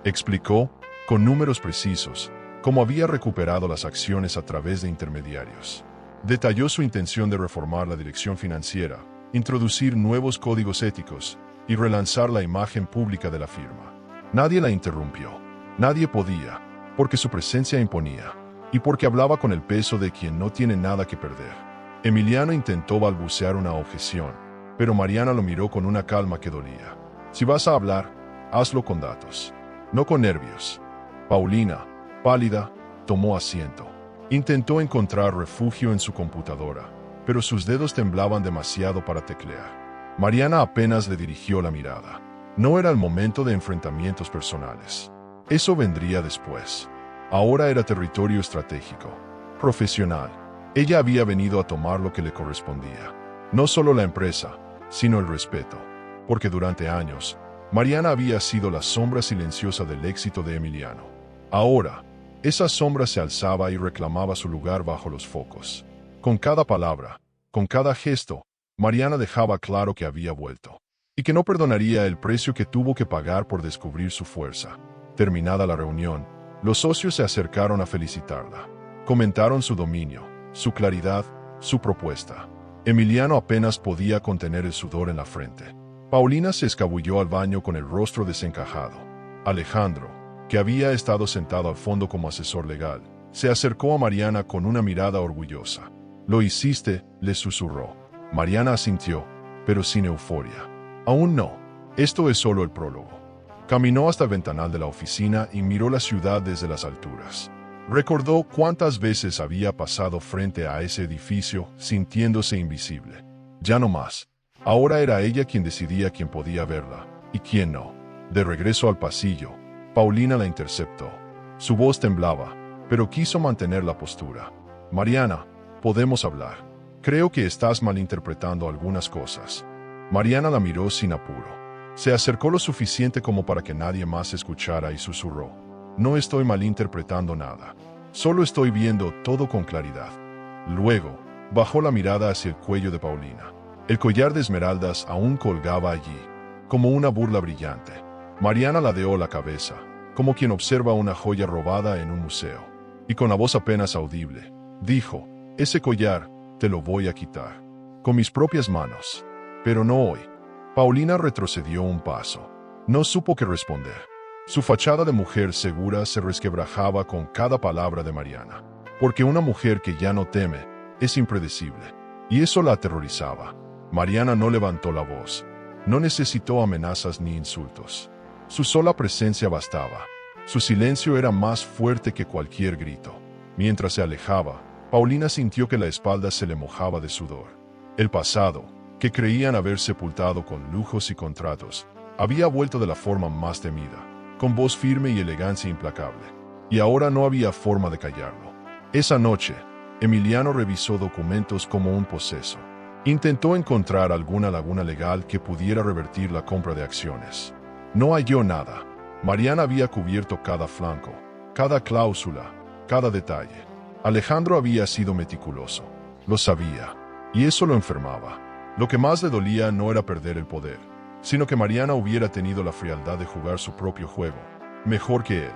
Explicó, con números precisos, cómo había recuperado las acciones a través de intermediarios. Detalló su intención de reformar la dirección financiera, introducir nuevos códigos éticos y relanzar la imagen pública de la firma. Nadie la interrumpió. Nadie podía, porque su presencia imponía, y porque hablaba con el peso de quien no tiene nada que perder. Emiliano intentó balbucear una objeción, pero Mariana lo miró con una calma que dolía. Si vas a hablar, hazlo con datos, no con nervios. Paulina, pálida, tomó asiento. Intentó encontrar refugio en su computadora, pero sus dedos temblaban demasiado para teclear. Mariana apenas le dirigió la mirada. No era el momento de enfrentamientos personales. Eso vendría después. Ahora era territorio estratégico, profesional. Ella había venido a tomar lo que le correspondía. No solo la empresa, sino el respeto. Porque durante años, Mariana había sido la sombra silenciosa del éxito de Emiliano. Ahora, esa sombra se alzaba y reclamaba su lugar bajo los focos. Con cada palabra, con cada gesto, Mariana dejaba claro que había vuelto, y que no perdonaría el precio que tuvo que pagar por descubrir su fuerza. Terminada la reunión, los socios se acercaron a felicitarla. Comentaron su dominio, su claridad, su propuesta. Emiliano apenas podía contener el sudor en la frente. Paulina se escabulló al baño con el rostro desencajado. Alejandro, que había estado sentado al fondo como asesor legal, se acercó a Mariana con una mirada orgullosa. «Lo hiciste», le susurró. Mariana asintió, pero sin euforia. «Aún no. Esto es solo el prólogo». Caminó hasta el ventanal de la oficina y miró la ciudad desde las alturas. Recordó cuántas veces había pasado frente a ese edificio sintiéndose invisible. Ya no más. Ahora era ella quien decidía quién podía verla y quién no. De regreso al pasillo, Paulina la interceptó. Su voz temblaba, pero quiso mantener la postura. «Mariana, podemos hablar. Creo que estás malinterpretando algunas cosas». Mariana la miró sin apuro. Se acercó lo suficiente como para que nadie más escuchara y susurró. «No estoy malinterpretando nada. Solo estoy viendo todo con claridad». Luego, bajó la mirada hacia el cuello de Paulina. El collar de esmeraldas aún colgaba allí, como una burla brillante. Mariana ladeó la cabeza, como quien observa una joya robada en un museo. Y con la voz apenas audible, dijo: «Ese collar, te lo voy a quitar. Con mis propias manos. Pero no hoy». Paulina retrocedió un paso. No supo qué responder. Su fachada de mujer segura se resquebrajaba con cada palabra de Mariana. Porque una mujer que ya no teme es impredecible. Y eso la aterrorizaba. Mariana no levantó la voz. No necesitó amenazas ni insultos. Su sola presencia bastaba. Su silencio era más fuerte que cualquier grito. Mientras se alejaba, Paulina sintió que la espalda se le mojaba de sudor. El pasado, que creían haber sepultado con lujos y contratos, había vuelto de la forma más temida, con voz firme y elegancia implacable. Y ahora no había forma de callarlo. Esa noche, Emiliano revisó documentos como un poseso. Intentó encontrar alguna laguna legal que pudiera revertir la compra de acciones. No halló nada. Mariana había cubierto cada flanco, cada cláusula, cada detalle. Alejandro había sido meticuloso. Lo sabía. Y eso lo enfermaba. Lo que más le dolía no era perder el poder, sino que Mariana hubiera tenido la frialdad de jugar su propio juego, mejor que él.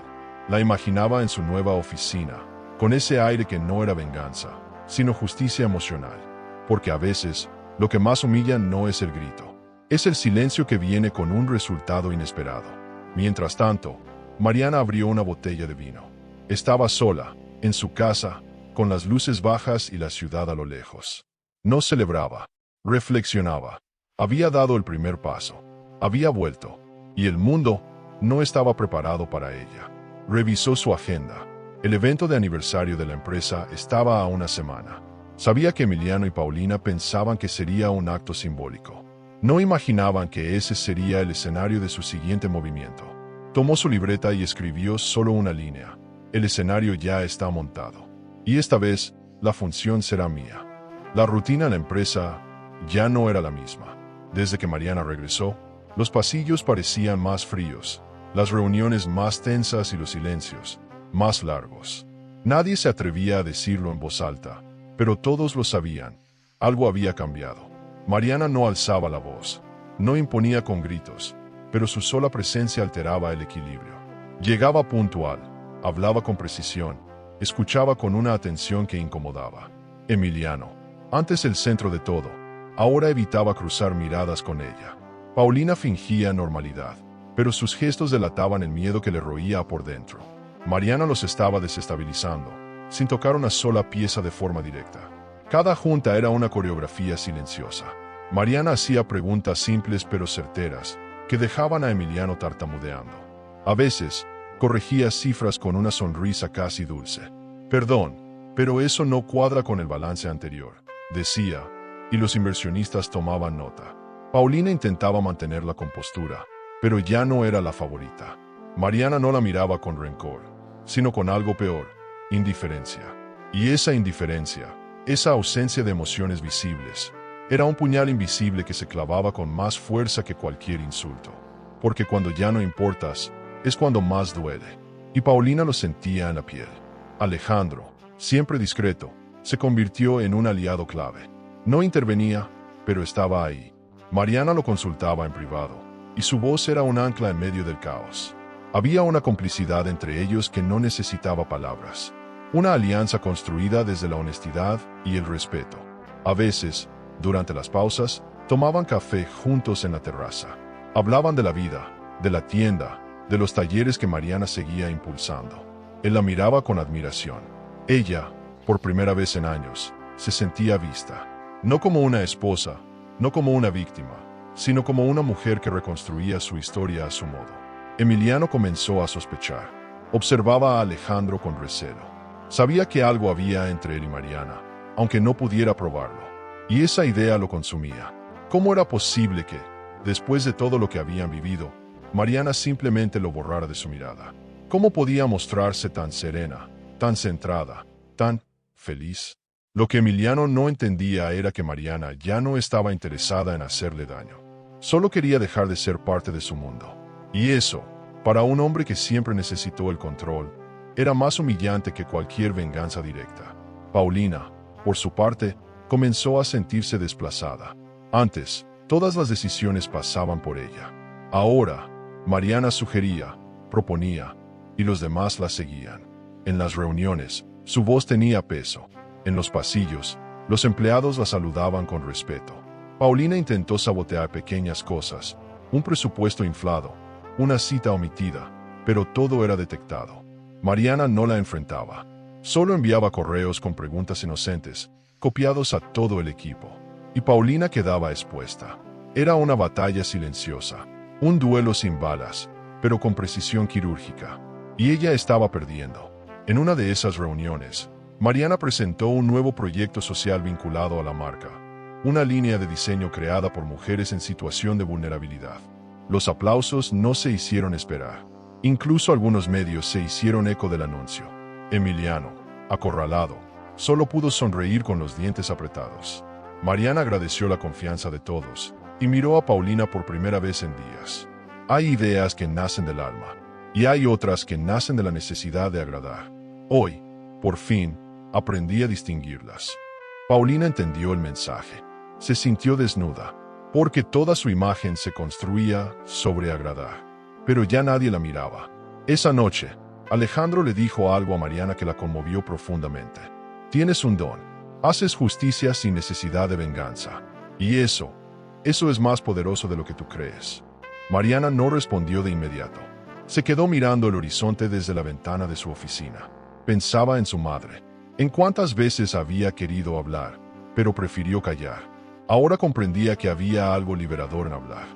La imaginaba en su nueva oficina, con ese aire que no era venganza, sino justicia emocional. Porque a veces, lo que más humilla no es el grito, es el silencio que viene con un resultado inesperado. Mientras tanto, Mariana abrió una botella de vino. Estaba sola, en su casa, con las luces bajas y la ciudad a lo lejos. No celebraba, reflexionaba. Había dado el primer paso, había vuelto, y el mundo no estaba preparado para ella. Revisó su agenda. El evento de aniversario de la empresa estaba a una semana. Sabía que Emiliano y Paulina pensaban que sería un acto simbólico. No imaginaban que ese sería el escenario de su siguiente movimiento. Tomó su libreta y escribió solo una línea. El escenario ya está montado. Y esta vez, la función será mía. La rutina en la empresa ya no era la misma. Desde que Mariana regresó, los pasillos parecían más fríos, las reuniones más tensas y los silencios más largos. Nadie se atrevía a decirlo en voz alta, pero todos lo sabían. Algo había cambiado. Mariana no alzaba la voz, no imponía con gritos, pero su sola presencia alteraba el equilibrio. Llegaba puntual, hablaba con precisión, escuchaba con una atención que incomodaba. Emiliano, antes el centro de todo, ahora evitaba cruzar miradas con ella. Paulina fingía normalidad, pero sus gestos delataban el miedo que le roía por dentro. Mariana los estaba desestabilizando, sin tocar una sola pieza de forma directa. Cada junta era una coreografía silenciosa. Mariana hacía preguntas simples pero certeras, que dejaban a Emiliano tartamudeando. A veces, corregía cifras con una sonrisa casi dulce. «Perdón, pero eso no cuadra con el balance anterior», decía, y los inversionistas tomaban nota. Paulina intentaba mantener la compostura, pero ya no era la favorita. Mariana no la miraba con rencor, sino con algo peor: indiferencia. Y esa indiferencia, esa ausencia de emociones visibles, era un puñal invisible que se clavaba con más fuerza que cualquier insulto. Porque cuando ya no importas, es cuando más duele. Y Paulina lo sentía en la piel. Alejandro, siempre discreto, se convirtió en un aliado clave. No intervenía, pero estaba ahí. Mariana lo consultaba en privado, y su voz era un ancla en medio del caos. Había una complicidad entre ellos que no necesitaba palabras. Una alianza construida desde la honestidad y el respeto. A veces, Durante las pausas, tomaban café juntos en la terraza. Hablaban de la vida, de la tienda, de los talleres que Mariana seguía impulsando. Él la miraba con admiración. Ella, por primera vez en años, se sentía vista. No como una esposa, no como una víctima, sino como una mujer que reconstruía su historia a su modo. Emiliano comenzó a sospechar. Observaba a Alejandro con recelo. Sabía que algo había entre él y Mariana, aunque no pudiera probarlo. Y esa idea lo consumía. ¿Cómo era posible que, después de todo lo que habían vivido, Mariana simplemente lo borrara de su mirada? ¿Cómo podía mostrarse tan serena, tan centrada, tan feliz? Lo que Emiliano no entendía era que Mariana ya no estaba interesada en hacerle daño. Solo quería dejar de ser parte de su mundo. Y eso, para un hombre que siempre necesitó el control, era más humillante que cualquier venganza directa. Paulina, por su parte, comenzó a sentirse desplazada. Antes, todas las decisiones pasaban por ella. Ahora, Mariana sugería, proponía, y los demás la seguían. En las reuniones, su voz tenía peso. En los pasillos, los empleados la saludaban con respeto. Paulina intentó sabotear pequeñas cosas, un presupuesto inflado, una cita omitida, pero todo era detectado. Mariana no la enfrentaba. Solo enviaba correos con preguntas inocentes, copiados a todo el equipo. Y Paulina quedaba expuesta. Era una batalla silenciosa, un duelo sin balas, pero con precisión quirúrgica. Y ella estaba perdiendo. En una de esas reuniones, Mariana presentó un nuevo proyecto social vinculado a la marca, una línea de diseño creada por mujeres en situación de vulnerabilidad. Los aplausos no se hicieron esperar. Incluso algunos medios se hicieron eco del anuncio. Emiliano, acorralado, solo pudo sonreír con los dientes apretados. Mariana agradeció la confianza de todos y miró a Paulina por primera vez en días. Hay ideas que nacen del alma, y hay otras que nacen de la necesidad de agradar. Hoy, por fin, aprendí a distinguirlas. Paulina entendió el mensaje. Se sintió desnuda, porque toda su imagen se construía sobre agradar. Pero ya nadie la miraba. Esa noche, Alejandro le dijo algo a Mariana que la conmovió profundamente. Tienes un don. Haces justicia sin necesidad de venganza. Y eso es más poderoso de lo que tú crees. Mariana no respondió de inmediato. Se quedó mirando el horizonte desde la ventana de su oficina. Pensaba en su madre, en cuántas veces había querido hablar, pero prefirió callar. Ahora comprendía que había algo liberador en hablar,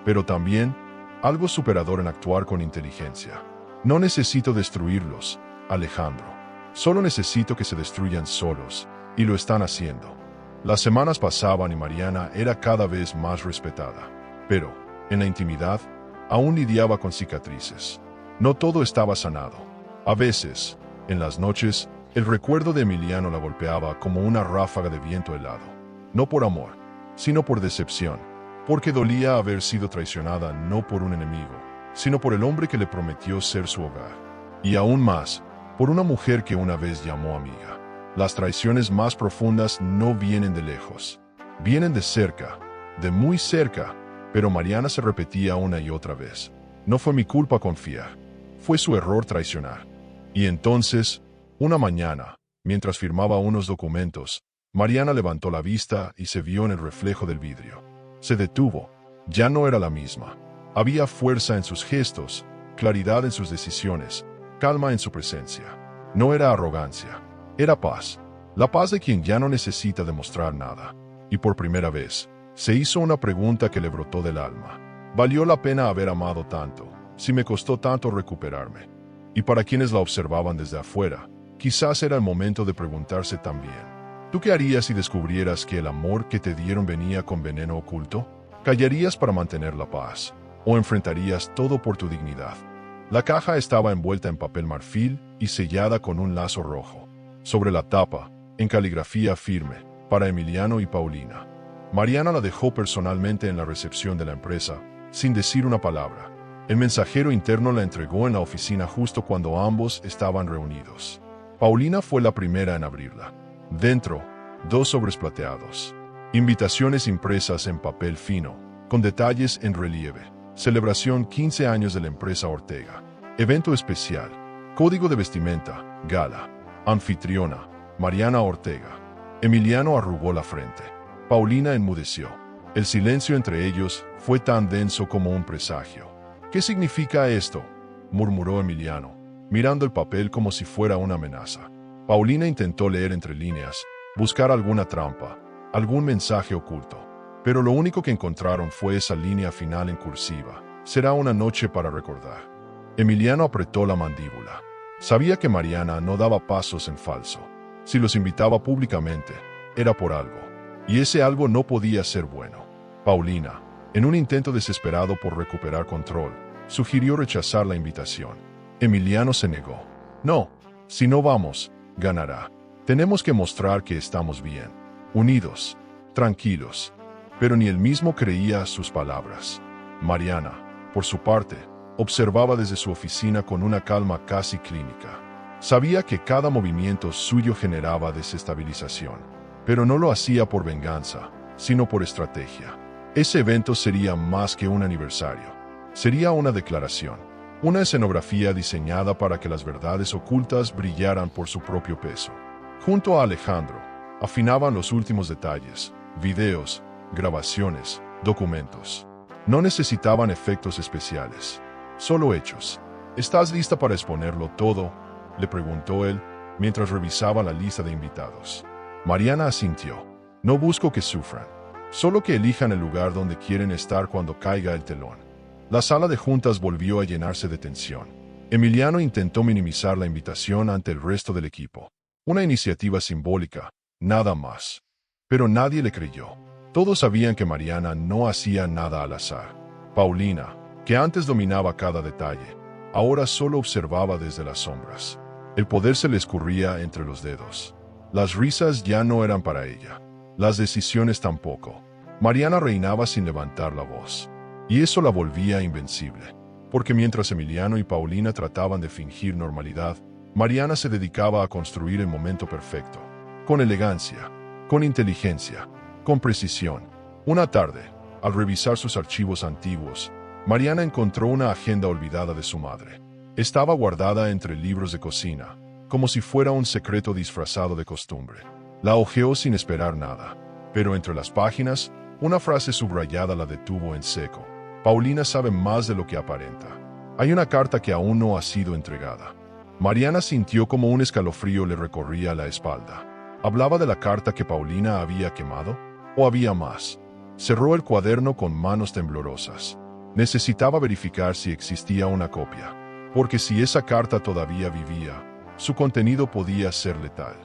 pero también algo superador en actuar con inteligencia. No necesito destruirlos, Alejandro. Solo necesito que se destruyan solos, y lo están haciendo. Las semanas pasaban y Mariana era cada vez más respetada. Pero, en la intimidad, aún lidiaba con cicatrices. No todo estaba sanado. A veces, en las noches, el recuerdo de Emiliano la golpeaba como una ráfaga de viento helado. No por amor, sino por decepción, porque dolía haber sido traicionada no por un enemigo, sino por el hombre que le prometió ser su hogar. Y aún más, por una mujer que una vez llamó amiga. Las traiciones más profundas no vienen de lejos, vienen de cerca, de muy cerca, pero Mariana se repetía una y otra vez. No fue mi culpa confiar, fue su error traicionar. Y entonces, una mañana, mientras firmaba unos documentos, Mariana levantó la vista y se vio en el reflejo del vidrio. Se detuvo. Ya no era la misma. Había fuerza en sus gestos, claridad en sus decisiones, calma en su presencia. No era arrogancia, era paz. La paz de quien ya no necesita demostrar nada. Y por primera vez, se hizo una pregunta que le brotó del alma. ¿Valió la pena haber amado tanto, si me costó tanto recuperarme? Y para quienes la observaban desde afuera, quizás era el momento de preguntarse también. ¿Tú qué harías si descubrieras que el amor que te dieron venía con veneno oculto? ¿Callarías para mantener la paz? ¿O enfrentarías todo por tu dignidad? La caja estaba envuelta en papel marfil y sellada con un lazo rojo. Sobre la tapa, en caligrafía firme, para Emiliano y Paulina. Mariana la dejó personalmente en la recepción de la empresa, sin decir una palabra. El mensajero interno la entregó en la oficina justo cuando ambos estaban reunidos. Paulina fue la primera en abrirla. Dentro, 2 sobres plateados. Invitaciones impresas en papel fino, con detalles en relieve. Celebración 15 años de la empresa Ortega. Evento especial. Código de vestimenta, gala. Anfitriona, Mariana Ortega. Emiliano arrugó la frente. Paulina enmudeció. El silencio entre ellos fue tan denso como un presagio. ¿Qué significa esto?, murmuró Emiliano, mirando el papel como si fuera una amenaza. Paulina intentó leer entre líneas, buscar alguna trampa, algún mensaje oculto. Pero lo único que encontraron fue esa línea final en cursiva. Será una noche para recordar. Emiliano apretó la mandíbula. Sabía que Mariana no daba pasos en falso. Si los invitaba públicamente, era por algo. Y ese algo no podía ser bueno. Paulina, en un intento desesperado por recuperar control, sugirió rechazar la invitación. Emiliano se negó. No, si no vamos, ganará. Tenemos que mostrar que estamos bien, unidos, tranquilos. Pero ni él mismo creía sus palabras. Mariana, por su parte, observaba desde su oficina con una calma casi clínica. Sabía que cada movimiento suyo generaba desestabilización, pero no lo hacía por venganza, sino por estrategia. Ese evento sería más que un aniversario. Sería una declaración, una escenografía diseñada para que las verdades ocultas brillaran por su propio peso. Junto a Alejandro, afinaban los últimos detalles, videos, grabaciones, documentos. No necesitaban efectos especiales, solo hechos. ¿Estás lista para exponerlo todo?, le preguntó él, mientras revisaba la lista de invitados. Mariana asintió. No busco que sufran, solo que elijan el lugar donde quieren estar cuando caiga el telón. La sala de juntas volvió a llenarse de tensión. Emiliano intentó minimizar la invitación ante el resto del equipo. Una iniciativa simbólica, nada más. Pero nadie le creyó. Todos sabían que Mariana no hacía nada al azar. Paulina, que antes dominaba cada detalle, ahora solo observaba desde las sombras. El poder se le escurría entre los dedos. Las risas ya no eran para ella. Las decisiones tampoco. Mariana reinaba sin levantar la voz. Y eso la volvía invencible. Porque mientras Emiliano y Paulina trataban de fingir normalidad, Mariana se dedicaba a construir el momento perfecto. Con elegancia, con inteligencia, con precisión. Una tarde, al revisar sus archivos antiguos, Mariana encontró una agenda olvidada de su madre. Estaba guardada entre libros de cocina, como si fuera un secreto disfrazado de costumbre. La hojeó sin esperar nada, pero entre las páginas, una frase subrayada la detuvo en seco. Paulina sabe más de lo que aparenta. Hay una carta que aún no ha sido entregada. Mariana sintió como un escalofrío le recorría la espalda. ¿Hablaba de la carta que Paulina había quemado? ¿O había más? Cerró el cuaderno con manos temblorosas. Necesitaba verificar si existía una copia, porque si esa carta todavía vivía, su contenido podía ser letal.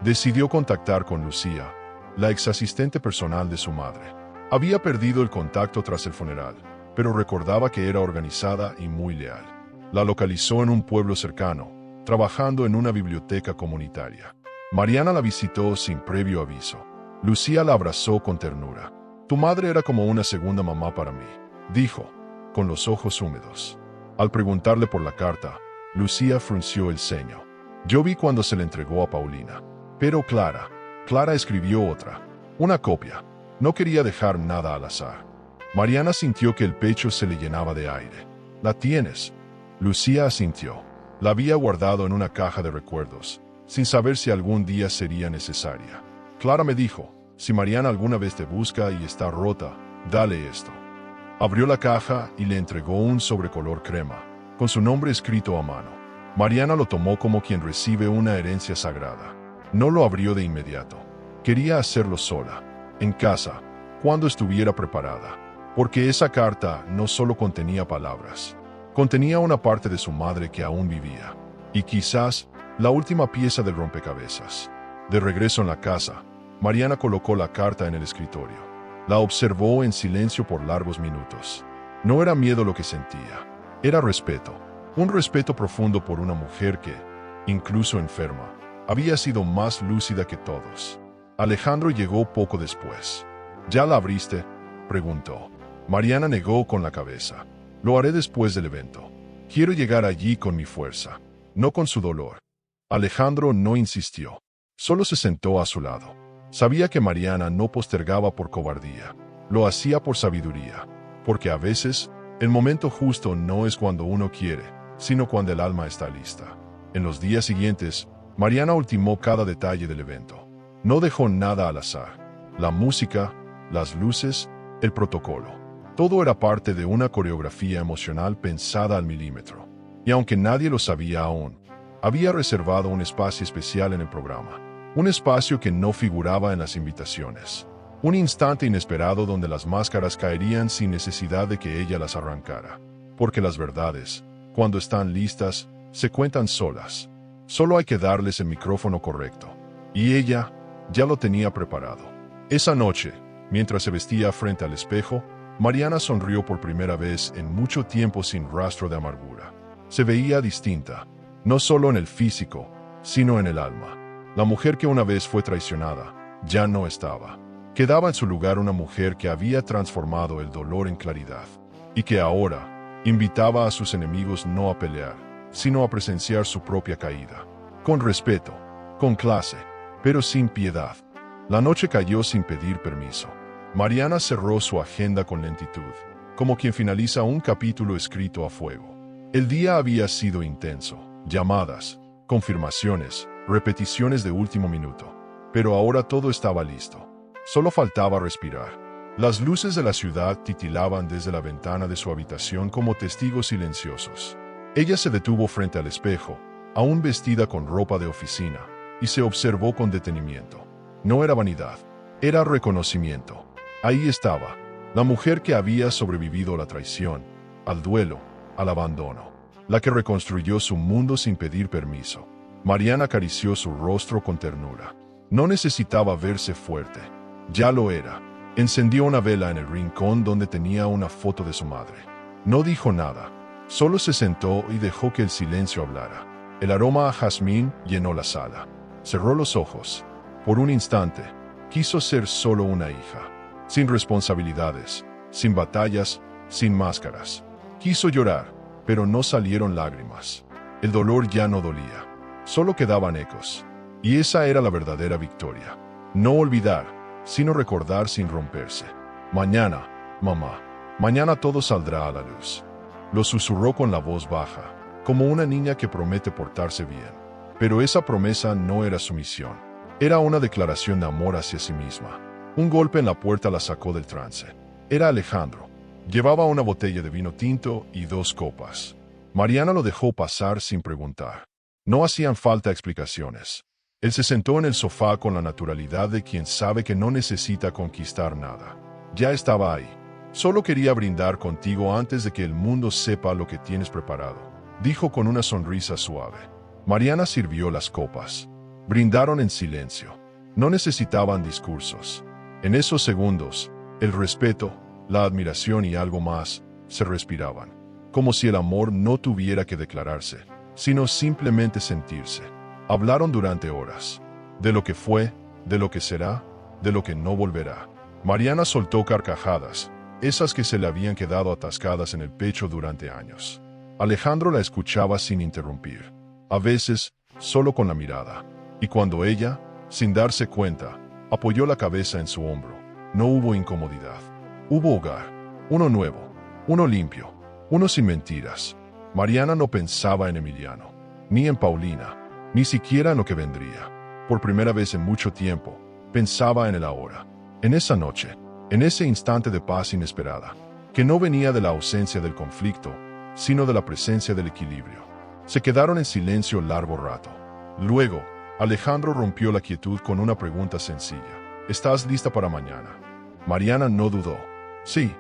Decidió contactar con Lucía, la exasistente personal de su madre. Había perdido el contacto tras el funeral, pero recordaba que era organizada y muy leal. La localizó en un pueblo cercano, trabajando en una biblioteca comunitaria. Mariana la visitó sin previo aviso. Lucía la abrazó con ternura. Tu madre era como una segunda mamá para mí, dijo, con los ojos húmedos. Al preguntarle por la carta, Lucía frunció el ceño. Yo vi cuando se le entregó a Paulina. Pero Clara escribió otra. Una copia. No quería dejar nada al azar. Mariana sintió que el pecho se le llenaba de aire. ¿La tienes? Lucía asintió. La había guardado en una caja de recuerdos, sin saber si algún día sería necesaria. Clara me dijo, si Mariana alguna vez te busca y está rota, dale esto. Abrió la caja y le entregó un sobre color crema, con su nombre escrito a mano. Mariana lo tomó como quien recibe una herencia sagrada. No lo abrió de inmediato. Quería hacerlo sola, en casa, cuando estuviera preparada. Porque esa carta no solo contenía palabras, contenía una parte de su madre que aún vivía. Y quizás, la última pieza del rompecabezas. De regreso en la casa, Mariana colocó la carta en el escritorio. La observó en silencio por largos minutos. No era miedo lo que sentía, era respeto. Un respeto profundo por una mujer que, incluso enferma, había sido más lúcida que todos. Alejandro llegó poco después. ¿Ya la abriste?, preguntó. Mariana negó con la cabeza. Lo haré después del evento. Quiero llegar allí con mi fuerza, no con su dolor. Alejandro no insistió. Solo se sentó a su lado. Sabía que Mariana no postergaba por cobardía. Lo hacía por sabiduría. Porque a veces, el momento justo no es cuando uno quiere, sino cuando el alma está lista. En los días siguientes, Mariana ultimó cada detalle del evento. No dejó nada al azar. La música, las luces, el protocolo. Todo era parte de una coreografía emocional pensada al milímetro. Y aunque nadie lo sabía aún, había reservado un espacio especial en el programa. Un espacio que no figuraba en las invitaciones. Un instante inesperado donde las máscaras caerían sin necesidad de que ella las arrancara. Porque las verdades, cuando están listas, se cuentan solas. Solo hay que darles el micrófono correcto. Y ella ya lo tenía preparado. Esa noche, mientras se vestía frente al espejo, Mariana sonrió por primera vez en mucho tiempo sin rastro de amargura. Se veía distinta, no solo en el físico, sino en el alma. La mujer que una vez fue traicionada, ya no estaba. Quedaba en su lugar una mujer que había transformado el dolor en claridad, y que ahora invitaba a sus enemigos no a pelear, sino a presenciar su propia caída. Con respeto, con clase, pero sin piedad. La noche cayó sin pedir permiso. Mariana cerró su agenda con lentitud, como quien finaliza un capítulo escrito a fuego. El día había sido intenso, llamadas, confirmaciones, repeticiones de último minuto. Pero ahora todo estaba listo. Solo faltaba respirar. Las luces de la ciudad titilaban desde la ventana de su habitación como testigos silenciosos. Ella se detuvo frente al espejo, aún vestida con ropa de oficina, y se observó con detenimiento. No era vanidad, era reconocimiento. Ahí estaba, la mujer que había sobrevivido a la traición, al duelo, al abandono, la que reconstruyó su mundo sin pedir permiso. Mariana acarició su rostro con ternura. No necesitaba verse fuerte. Ya lo era. Encendió una vela en el rincón donde tenía una foto de su madre. No dijo nada. Solo se sentó y dejó que el silencio hablara. El aroma a jazmín llenó la sala. Cerró los ojos. Por un instante, quiso ser solo una hija. Sin responsabilidades, sin batallas, sin máscaras. Quiso llorar, pero no salieron lágrimas. El dolor ya no dolía. Solo quedaban ecos. Y esa era la verdadera victoria. No olvidar, sino recordar sin romperse. Mañana, mamá, mañana todo saldrá a la luz. Lo susurró con la voz baja, como una niña que promete portarse bien. Pero esa promesa no era sumisión. Era una declaración de amor hacia sí misma. Un golpe en la puerta la sacó del trance. Era Alejandro. Llevaba una botella de vino tinto y 2 copas. Mariana lo dejó pasar sin preguntar. No hacían falta explicaciones. Él se sentó en el sofá con la naturalidad de quien sabe que no necesita conquistar nada. Ya estaba ahí. Solo quería brindar contigo antes de que el mundo sepa lo que tienes preparado, dijo con una sonrisa suave. Mariana sirvió las copas. Brindaron en silencio. No necesitaban discursos. En esos segundos, el respeto, la admiración y algo más se respiraban, como si el amor no tuviera que declararse, sino simplemente sentirse. Hablaron durante horas, de lo que fue, de lo que será, de lo que no volverá. Mariana soltó carcajadas, esas que se le habían quedado atascadas en el pecho durante años. Alejandro la escuchaba sin interrumpir, a veces solo con la mirada. Y cuando ella, sin darse cuenta, apoyó la cabeza en su hombro, no hubo incomodidad. Hubo hogar, uno nuevo, uno limpio, uno sin mentiras. Mariana no pensaba en Emiliano, ni en Paulina, ni siquiera en lo que vendría. Por primera vez en mucho tiempo, pensaba en el ahora, en esa noche, en ese instante de paz inesperada, que no venía de la ausencia del conflicto, sino de la presencia del equilibrio. Se quedaron en silencio largo rato. Luego, Alejandro rompió la quietud con una pregunta sencilla. ¿Estás lista para mañana? Mariana no dudó. Sí.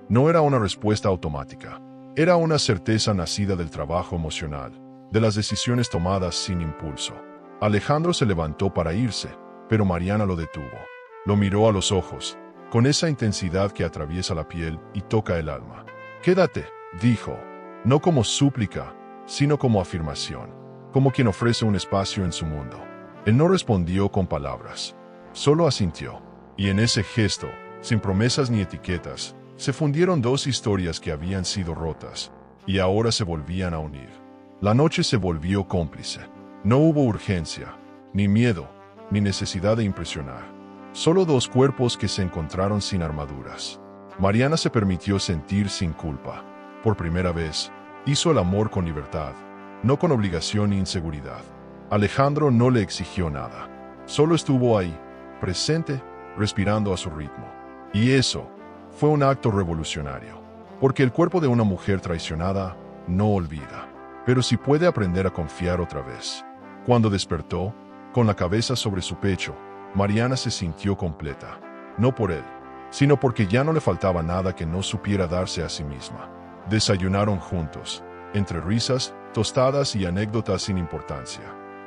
No era una respuesta automática. Era una certeza nacida del trabajo emocional, de las decisiones tomadas sin impulso. Alejandro se levantó para irse, pero Mariana lo detuvo. Lo miró a los ojos, con esa intensidad que atraviesa la piel y toca el alma. Quédate, dijo, no como súplica, sino como afirmación, como quien ofrece un espacio en su mundo. Él no respondió con palabras, solo asintió. Y en ese gesto, sin promesas ni etiquetas, se fundieron 2 historias que habían sido rotas, y ahora se volvían a unir. La noche se volvió cómplice. No hubo urgencia, ni miedo, ni necesidad de impresionar. Solo 2 cuerpos que se encontraron sin armaduras. Mariana se permitió sentir sin culpa. Por primera vez, hizo el amor con libertad, no con obligación ni inseguridad. Alejandro no le exigió nada. Solo estuvo ahí, presente, respirando a su ritmo. Y eso fue un acto revolucionario, porque el cuerpo de una mujer traicionada no olvida, pero sí puede aprender a confiar otra vez. Cuando despertó, con la cabeza sobre su pecho, Mariana se sintió completa, no por él, sino porque ya no le faltaba nada que no supiera darse a sí misma. Desayunaron juntos, entre risas, tostadas y anécdotas sin importancia.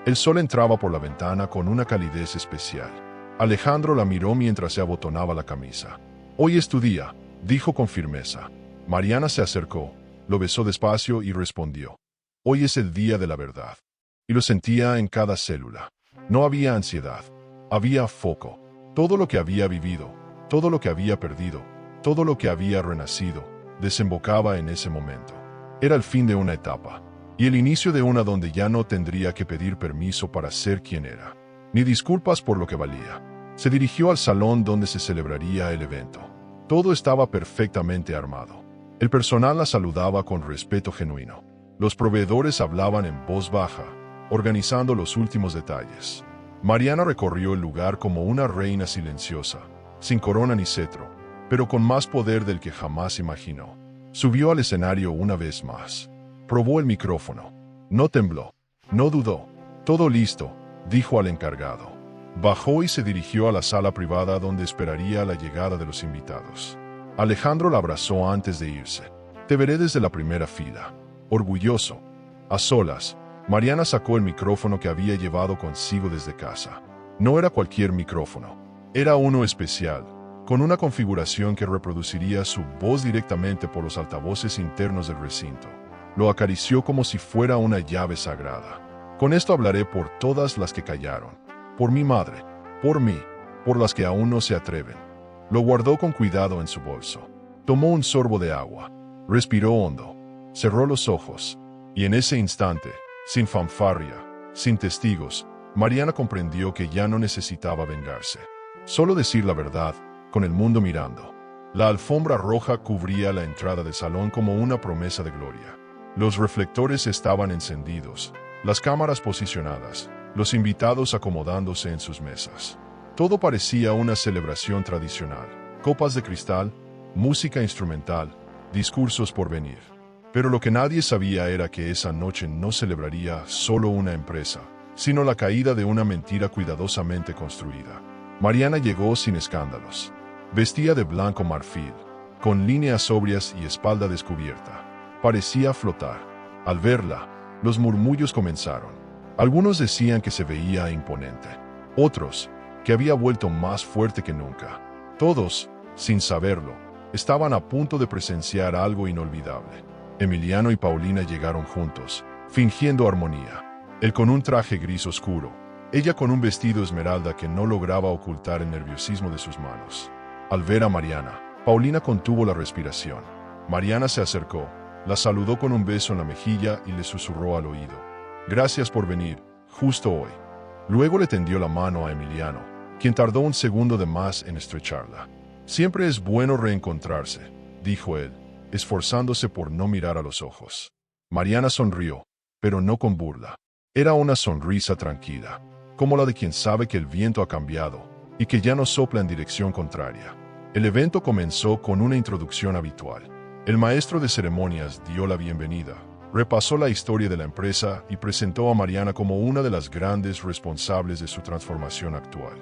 El sol entraba por la ventana con una calidez especial. Alejandro la miró mientras se abotonaba la camisa. «Hoy es tu día», dijo con firmeza. Mariana se acercó, lo besó despacio y respondió: «Hoy es el día de la verdad». Y lo sentía en cada célula. No había ansiedad, había foco. Todo lo que había vivido, todo lo que había perdido, todo lo que había renacido, desembocaba en ese momento. Era el fin de una etapa, y el inicio de una donde ya no tendría que pedir permiso para ser quien era, ni disculpas por lo que valía. Se dirigió al salón donde se celebraría el evento. Todo estaba perfectamente armado. El personal la saludaba con respeto genuino. Los proveedores hablaban en voz baja, organizando los últimos detalles. Mariana recorrió el lugar como una reina silenciosa, sin corona ni cetro, pero con más poder del que jamás imaginó. Subió al escenario una vez más. Probó el micrófono. No tembló, no dudó. «Todo listo», dijo al encargado. Bajó y se dirigió a la sala privada donde esperaría la llegada de los invitados. Alejandro la abrazó antes de irse. «Te veré desde la primera fila». Orgulloso. A solas, Mariana sacó el micrófono que había llevado consigo desde casa. No era cualquier micrófono. Era uno especial, con una configuración que reproduciría su voz directamente por los altavoces internos del recinto. Lo acarició como si fuera una llave sagrada. «Con esto hablaré por todas las que callaron. Por mi madre, por mí, por las que aún no se atreven». Lo guardó con cuidado en su bolso. Tomó un sorbo de agua. Respiró hondo. Cerró los ojos. Y en ese instante, sin fanfarria, sin testigos, Mariana comprendió que ya no necesitaba vengarse. Solo decir la verdad, con el mundo mirando. La alfombra roja cubría la entrada del salón como una promesa de gloria. Los reflectores estaban encendidos, las cámaras posicionadas, los invitados acomodándose en sus mesas. Todo parecía una celebración tradicional. Copas de cristal, música instrumental, discursos por venir. Pero lo que nadie sabía era que esa noche no celebraría solo una empresa, sino la caída de una mentira cuidadosamente construida. Mariana llegó sin escándalos. Vestía de blanco marfil, con líneas sobrias y espalda descubierta. Parecía flotar. Al verla, los murmullos comenzaron. Algunos decían que se veía imponente. Otros, que había vuelto más fuerte que nunca. Todos, sin saberlo, estaban a punto de presenciar algo inolvidable. Emiliano y Paulina llegaron juntos, fingiendo armonía. Él con un traje gris oscuro, ella con un vestido esmeralda que no lograba ocultar el nerviosismo de sus manos. Al ver a Mariana, Paulina contuvo la respiración. Mariana se acercó, la saludó con un beso en la mejilla y le susurró al oído: «Gracias por venir, justo hoy». Luego le tendió la mano a Emiliano, quien tardó un segundo de más en estrecharla. «Siempre es bueno reencontrarse», dijo él, esforzándose por no mirar a los ojos. Mariana sonrió, pero no con burla. Era una sonrisa tranquila, como la de quien sabe que el viento ha cambiado y que ya no sopla en dirección contraria. El evento comenzó con una introducción habitual. El maestro de ceremonias dio la bienvenida, repasó la historia de la empresa y presentó a Mariana como una de las grandes responsables de su transformación actual.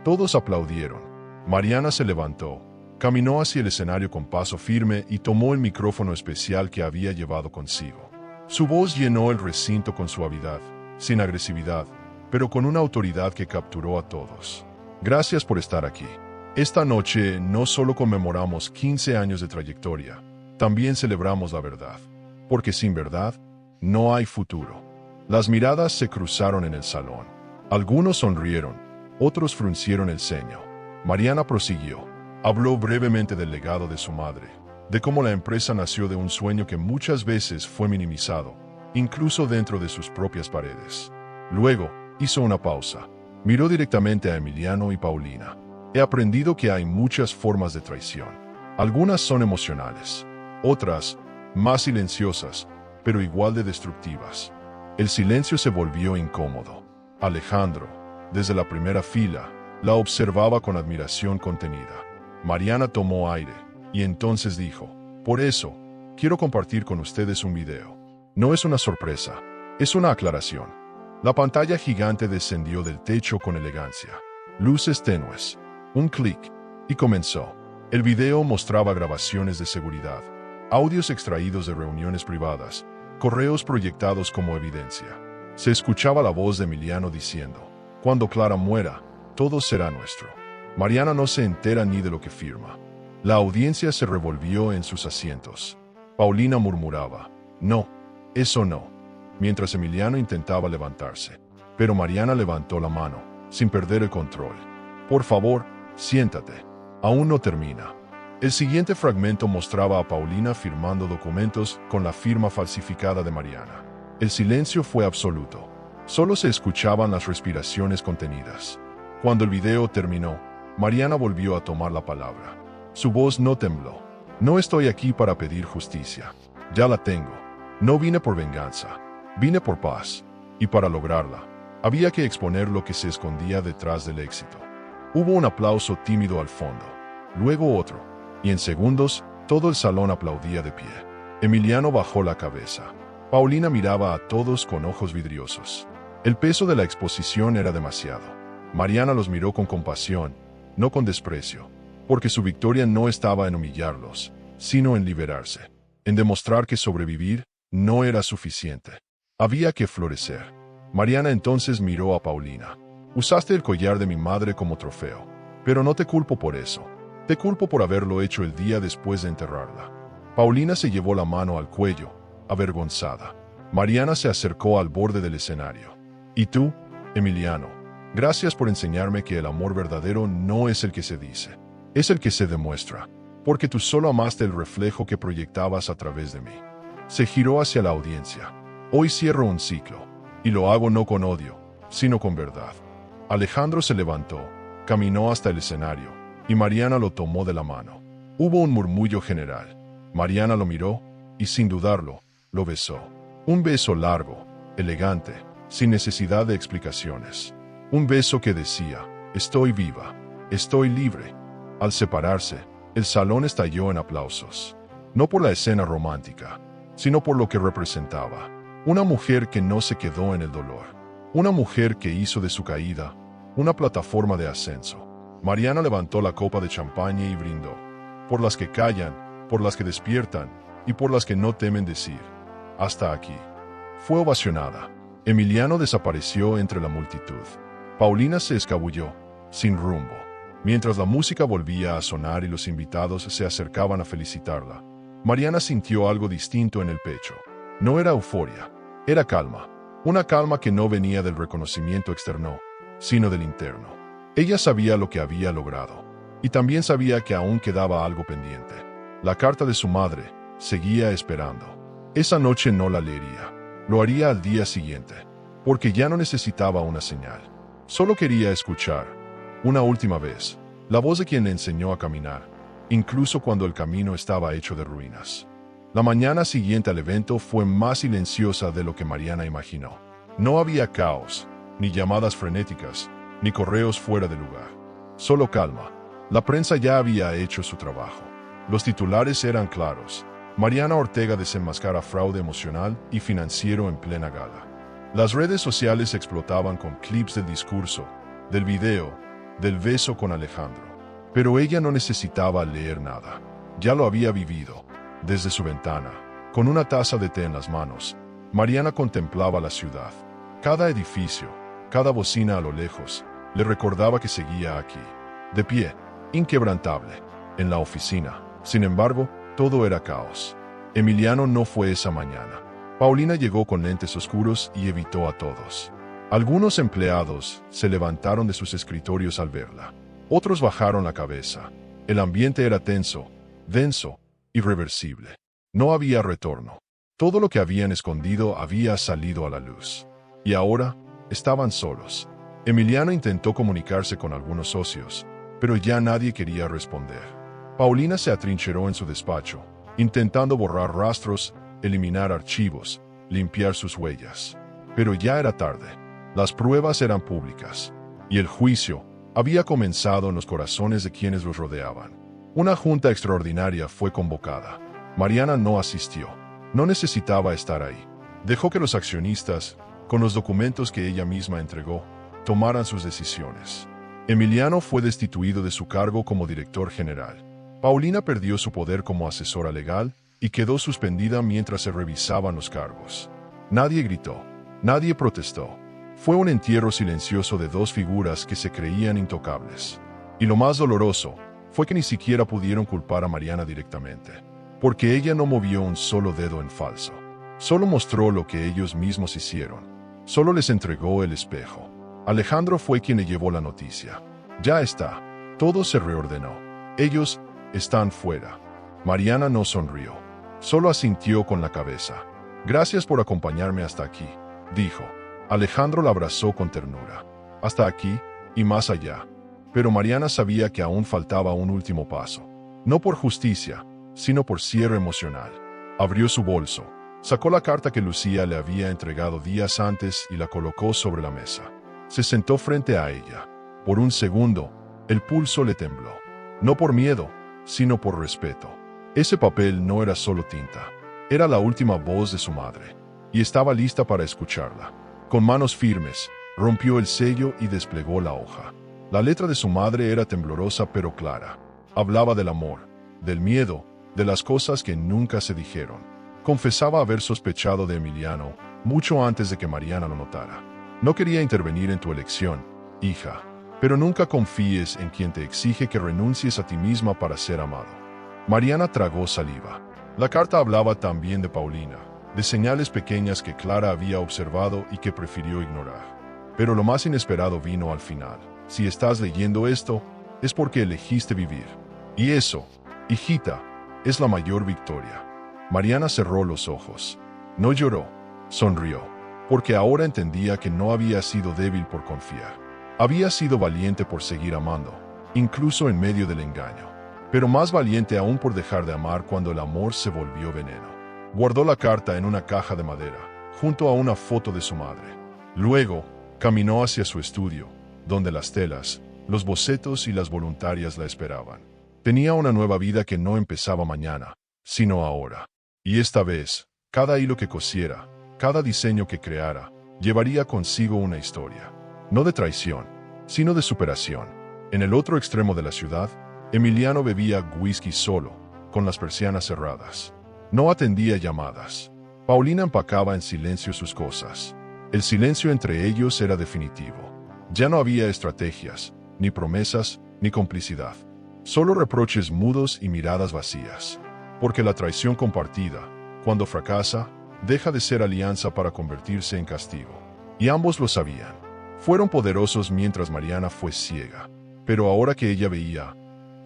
Todos aplaudieron. Mariana se levantó, caminó hacia el escenario con paso firme y tomó el micrófono especial que había llevado consigo. Su voz llenó el recinto con suavidad, sin agresividad, pero con una autoridad que capturó a todos. «Gracias por estar aquí. Esta noche no solo conmemoramos 15 años de trayectoria, también celebramos la verdad. Porque sin verdad, no hay futuro». Las miradas se cruzaron en el salón. Algunos sonrieron, otros fruncieron el ceño. Mariana prosiguió. Habló brevemente del legado de su madre, de cómo la empresa nació de un sueño que muchas veces fue minimizado, incluso dentro de sus propias paredes. Luego, hizo una pausa. Miró directamente a Emiliano y Paulina. «He aprendido que hay muchas formas de traición. Algunas son emocionales, otras, más silenciosas, pero igual de destructivas». El silencio se volvió incómodo. Alejandro, desde la primera fila, La observaba con admiración contenida. Mariana tomó aire, y entonces dijo, por eso, quiero compartir con ustedes un video. No es una sorpresa, es una aclaración. La pantalla gigante descendió del techo con elegancia. Luces tenues. Un clic. Y comenzó. El video mostraba grabaciones de seguridad, audios extraídos de reuniones privadas, correos proyectados como evidencia. Se escuchaba la voz de Emiliano diciendo, cuando Clara muera, todo será nuestro. Mariana no se entera ni de lo que firma. La audiencia se revolvió en sus asientos. Paulina murmuraba, no, eso no, mientras Emiliano intentaba levantarse. Pero Mariana levantó la mano, sin perder el control. Por favor, siéntate. Aún no termina. El siguiente fragmento mostraba a Paulina firmando documentos con la firma falsificada de Mariana. El silencio fue absoluto. Solo se escuchaban las respiraciones contenidas. Cuando el video terminó, Mariana volvió a tomar la palabra. Su voz no tembló. No estoy aquí para pedir justicia. Ya la tengo. No vine por venganza. Vine por paz. Y para lograrla, había que exponer lo que se escondía detrás del éxito. Hubo un aplauso tímido al fondo. Luego otro. Y en segundos, todo el salón aplaudía de pie. Emiliano bajó la cabeza. Paulina miraba a todos con ojos vidriosos. El peso de la exposición era demasiado. Mariana los miró con compasión, no con desprecio, porque su victoria no estaba en humillarlos, sino en liberarse, en demostrar que sobrevivir no era suficiente. Había que florecer. Mariana entonces miró a Paulina. Usaste el collar de mi madre como trofeo, pero no te culpo por eso. Te culpo por haberlo hecho el día después de enterrarla. Paulina se llevó la mano al cuello, avergonzada. Mariana se acercó al borde del escenario. ¿Y tú, Emiliano? Gracias por enseñarme que el amor verdadero no es el que se dice, es el que se demuestra, porque tú solo amaste el reflejo que proyectabas a través de mí. Se giró hacia la audiencia. Hoy cierro un ciclo, y lo hago no con odio, sino con verdad. Alejandro se levantó, caminó hasta el escenario, y Mariana lo tomó de la mano. Hubo un murmullo general. Mariana lo miró, y sin dudarlo, lo besó. Un beso largo, elegante, sin necesidad de explicaciones. Un beso que decía, estoy viva, estoy libre. Al separarse, el salón estalló en aplausos. No por la escena romántica, sino por lo que representaba. Una mujer que no se quedó en el dolor. Una mujer que hizo de su caída una plataforma de ascenso. Mariana levantó la copa de champaña y brindó. Por las que callan, por las que despiertan y por las que no temen decir. Hasta aquí. Fue ovacionada. Emiliano desapareció entre la multitud. Paulina se escabulló, sin rumbo. Mientras la música volvía a sonar y los invitados se acercaban a felicitarla, Mariana sintió algo distinto en el pecho. No era euforia, era calma. Una calma que no venía del reconocimiento externo, sino del interno. Ella sabía lo que había logrado. Y también sabía que aún quedaba algo pendiente. La carta de su madre seguía esperando. Esa noche no la leería. Lo haría al día siguiente, porque ya no necesitaba una señal. Solo quería escuchar, una última vez, la voz de quien le enseñó a caminar, incluso cuando el camino estaba hecho de ruinas. La mañana siguiente al evento fue más silenciosa de lo que Mariana imaginó. No había caos, ni llamadas frenéticas, ni correos fuera de lugar. Solo calma. La prensa ya había hecho su trabajo. Los titulares eran claros. Mariana Ortega desenmascara fraude emocional y financiero en plena gala. Las redes sociales explotaban con clips del discurso, del video, del beso con Alejandro. Pero ella no necesitaba leer nada. Ya lo había vivido. Desde su ventana, con una taza de té en las manos, Mariana contemplaba la ciudad. Cada edificio, cada bocina a lo lejos, le recordaba que seguía aquí, de pie, inquebrantable, en la oficina. Sin embargo, todo era caos. Emiliano no fue esa mañana. Paulina llegó con lentes oscuros y evitó a todos. Algunos empleados se levantaron de sus escritorios al verla. Otros bajaron la cabeza. El ambiente era tenso, denso, irreversible. No había retorno. Todo lo que habían escondido había salido a la luz. Y ahora, estaban solos. Emiliano intentó comunicarse con algunos socios, pero ya nadie quería responder. Paulina se atrincheró en su despacho, intentando borrar rastros, eliminar archivos, limpiar sus huellas. Pero ya era tarde. Las pruebas eran públicas. Y el juicio, había comenzado en los corazones de quienes los rodeaban. Una junta extraordinaria fue convocada. Mariana no asistió. No necesitaba estar ahí. Dejó que los accionistas, con los documentos que ella misma entregó, tomaran sus decisiones. Emiliano fue destituido de su cargo como director general. Paulina perdió su poder como asesora legal y quedó suspendida mientras se revisaban los cargos. Nadie gritó. Nadie protestó. Fue un entierro silencioso de dos figuras que se creían intocables. Y lo más doloroso fue que ni siquiera pudieron culpar a Mariana directamente, porque ella no movió un solo dedo en falso. Solo mostró lo que ellos mismos hicieron. Solo les entregó el espejo. Alejandro fue quien le llevó la noticia. Ya está. Todo se reordenó. Ellos están fuera. Mariana no sonrió. Solo asintió con la cabeza. Gracias por acompañarme hasta aquí, dijo. Alejandro la abrazó con ternura. Hasta aquí y más allá. Pero Mariana sabía que aún faltaba un último paso. No por justicia, sino por cierre emocional. Abrió su bolso. Sacó la carta que Lucía le había entregado días antes y la colocó sobre la mesa. Se sentó frente a ella. Por un segundo, el pulso le tembló. No por miedo, sino por respeto. Ese papel no era solo tinta. Era la última voz de su madre. Y estaba lista para escucharla. Con manos firmes, rompió el sello y desplegó la hoja. La letra de su madre era temblorosa pero clara. Hablaba del amor, del miedo, de las cosas que nunca se dijeron. Confesaba haber sospechado de Emiliano mucho antes de que Mariana lo notara. No quería intervenir en tu elección, hija, pero nunca confíes en quien te exige que renuncies a ti misma para ser amado. Mariana tragó saliva. La carta hablaba también de Paulina, de señales pequeñas que Clara había observado y que prefirió ignorar. Pero lo más inesperado vino al final. Si estás leyendo esto, es porque elegiste vivir. Y eso, hijita, es la mayor victoria. Mariana cerró los ojos. No lloró, sonrió, porque ahora entendía que no había sido débil por confiar. Había sido valiente por seguir amando, incluso en medio del engaño. Pero más valiente aún por dejar de amar cuando el amor se volvió veneno. Guardó la carta en una caja de madera, junto a una foto de su madre. Luego, caminó hacia su estudio, donde las telas, los bocetos y las voluntarias la esperaban. Tenía una nueva vida que no empezaba mañana, sino ahora. Y esta vez, cada hilo que cosiera, cada diseño que creara, llevaría consigo una historia. No de traición, sino de superación. En el otro extremo de la ciudad, Emiliano bebía whisky solo, con las persianas cerradas. No atendía llamadas. Paulina empacaba en silencio sus cosas. El silencio entre ellos era definitivo. Ya no había estrategias, ni promesas, ni complicidad. Solo reproches mudos y miradas vacías. Porque la traición compartida, cuando fracasa, deja de ser alianza para convertirse en castigo. Y ambos lo sabían. Fueron poderosos mientras Mariana fue ciega. Pero ahora que ella veía,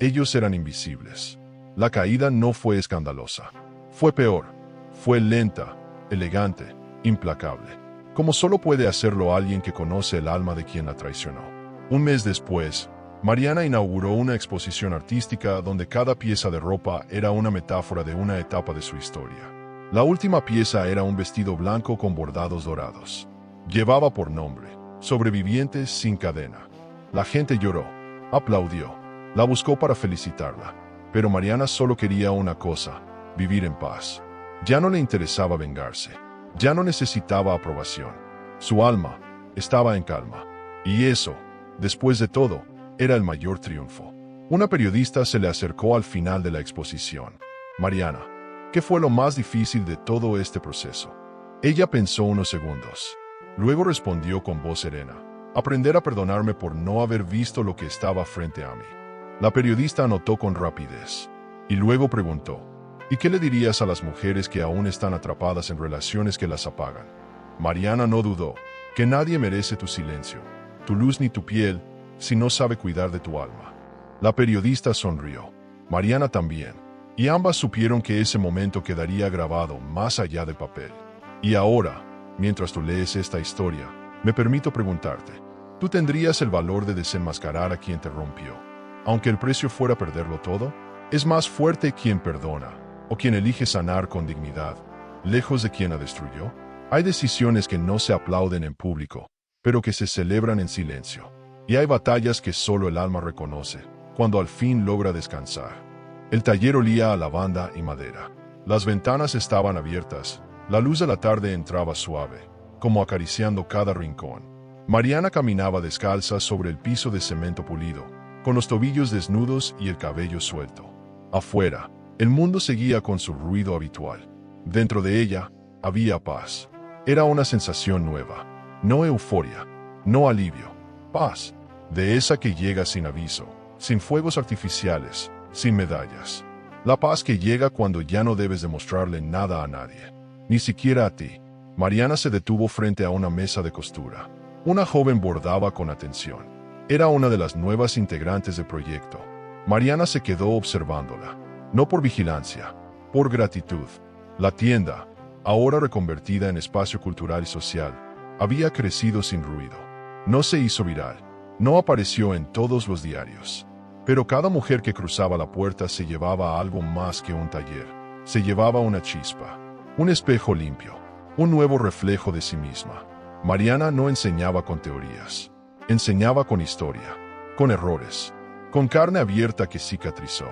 ellos eran invisibles. La caída no fue escandalosa. Fue peor. Fue lenta, elegante, implacable. Como solo puede hacerlo alguien que conoce el alma de quien la traicionó. Un mes después, Mariana inauguró una exposición artística donde cada pieza de ropa era una metáfora de una etapa de su historia. La última pieza era un vestido blanco con bordados dorados. Llevaba por nombre, Sobrevivientes sin cadena. La gente lloró, aplaudió, la buscó para felicitarla. Pero Mariana solo quería una cosa, vivir en paz. Ya no le interesaba vengarse. Ya no necesitaba aprobación. Su alma estaba en calma. Y eso, después de todo, era el mayor triunfo. Una periodista se le acercó al final de la exposición. Mariana, ¿qué fue lo más difícil de todo este proceso? Ella pensó unos segundos. Luego respondió con voz serena. Aprender a perdonarme por no haber visto lo que estaba frente a mí. La periodista anotó con rapidez. Y luego preguntó, ¿y qué le dirías a las mujeres que aún están atrapadas en relaciones que las apagan? Mariana no dudó, que nadie merece tu silencio, tu luz ni tu piel, si no sabe cuidar de tu alma. La periodista sonrió. Mariana también. Y ambas supieron que ese momento quedaría grabado más allá del papel. Y ahora, mientras tú lees esta historia, me permito preguntarte, ¿tú tendrías el valor de desenmascarar a quien te rompió? Aunque el precio fuera perderlo todo, es más fuerte quien perdona, o quien elige sanar con dignidad, lejos de quien la destruyó. Hay decisiones que no se aplauden en público, pero que se celebran en silencio. y hay batallas que solo el alma reconoce, cuando al fin logra descansar. El taller olía a lavanda y madera. Las ventanas estaban abiertas, la luz de la tarde entraba suave, como acariciando cada rincón. Mariana caminaba descalza sobre el piso de cemento pulido, con los tobillos desnudos y el cabello suelto. Afuera, el mundo seguía con su ruido habitual. Dentro de ella, había paz. Era una sensación nueva, no euforia, no alivio, paz, de esa que llega sin aviso, sin fuegos artificiales, sin medallas. La paz que llega cuando ya no debes demostrarle nada a nadie, ni siquiera a ti. Mariana se detuvo frente a una mesa de costura. Una joven bordaba con atención. Era una de las nuevas integrantes del proyecto. Mariana se quedó observándola, no por vigilancia, por gratitud. La tienda, ahora reconvertida en espacio cultural y social, había crecido sin ruido. No se hizo viral, no apareció en todos los diarios. Pero cada mujer que cruzaba la puerta se llevaba algo más que un taller. Se llevaba una chispa, un espejo limpio, un nuevo reflejo de sí misma. Mariana no enseñaba con teorías, enseñaba con historia, con errores, con carne abierta que cicatrizó.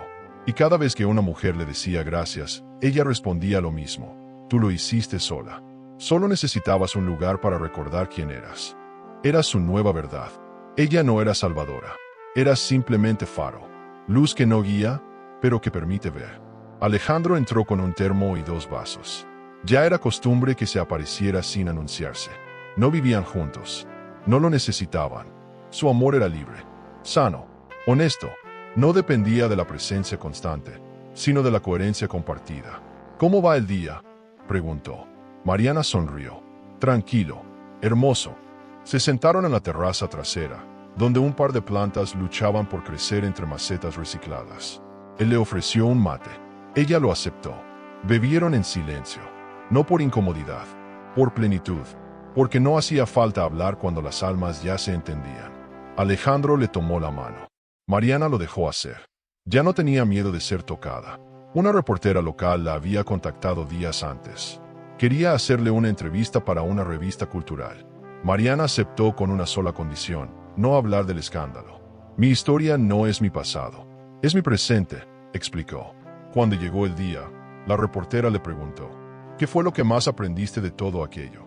Y cada vez que una mujer le decía gracias, ella respondía lo mismo: tú lo hiciste sola. Solo necesitabas un lugar para recordar quién eras. Era su nueva verdad. Ella no era salvadora. Era simplemente faro. Luz que no guía, pero que permite ver. Alejandro entró con un termo y 2 vasos. Ya era costumbre que se apareciera sin anunciarse. No vivían juntos. No lo necesitaban. Su amor era libre, sano, honesto. No dependía de la presencia constante, sino de la coherencia compartida. ¿Cómo va el día?, preguntó. Mariana sonrió. Tranquilo, hermoso. Se sentaron en la terraza trasera, donde un par de plantas luchaban por crecer entre macetas recicladas. Él le ofreció un mate. Ella lo aceptó. Bebieron en silencio, no por incomodidad, por plenitud, porque no hacía falta hablar cuando las almas ya se entendían. Alejandro le tomó la mano. Mariana lo dejó hacer. Ya no tenía miedo de ser tocada. Una reportera local la había contactado días antes. Quería hacerle una entrevista para una revista cultural. Mariana aceptó con una sola condición: no hablar del escándalo. Mi historia no es mi pasado, es mi presente, explicó. Cuando llegó el día, la reportera le preguntó: ¿qué fue lo que más aprendiste de todo aquello?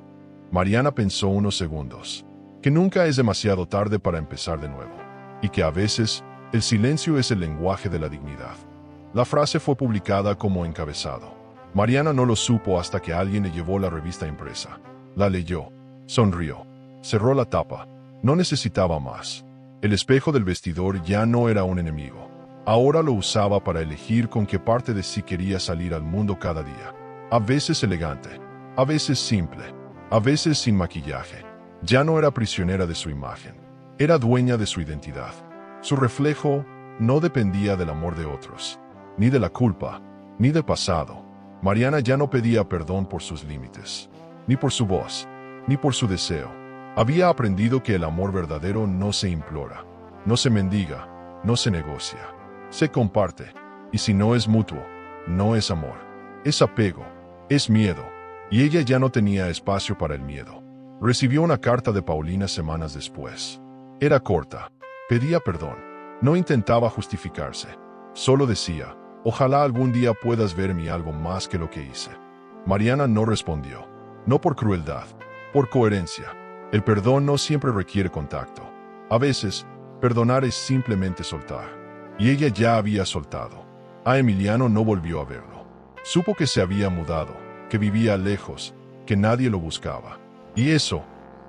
Mariana pensó unos segundos. Que nunca es demasiado tarde para empezar de nuevo. Y que a veces, el silencio es el lenguaje de la dignidad. La frase fue publicada como encabezado. Mariana no lo supo hasta que alguien le llevó la revista impresa. La leyó, sonrió, cerró la tapa. No necesitaba más. El espejo del vestidor ya no era un enemigo. Ahora lo usaba para elegir con qué parte de sí quería salir al mundo cada día. A veces elegante, a veces simple, a veces sin maquillaje. Ya no era prisionera de su imagen. Era dueña de su identidad. Su reflejo no dependía del amor de otros, ni de la culpa, ni del pasado. Mariana ya no pedía perdón por sus límites, ni por su voz, ni por su deseo. Había aprendido que el amor verdadero no se implora, no se mendiga, no se negocia. Se comparte, y si no es mutuo, no es amor. Es apego, es miedo, y ella ya no tenía espacio para el miedo. Recibió una carta de Paulina semanas después. Era corta, pedía perdón, no intentaba justificarse. Solo decía: ojalá algún día puedas verme algo más que lo que hice. Mariana no respondió, no por crueldad, por coherencia. El perdón no siempre requiere contacto. A veces, perdonar es simplemente soltar. Y ella ya había soltado. A Emiliano no volvió a verlo. Supo que se había mudado, que vivía lejos, que nadie lo buscaba. Y eso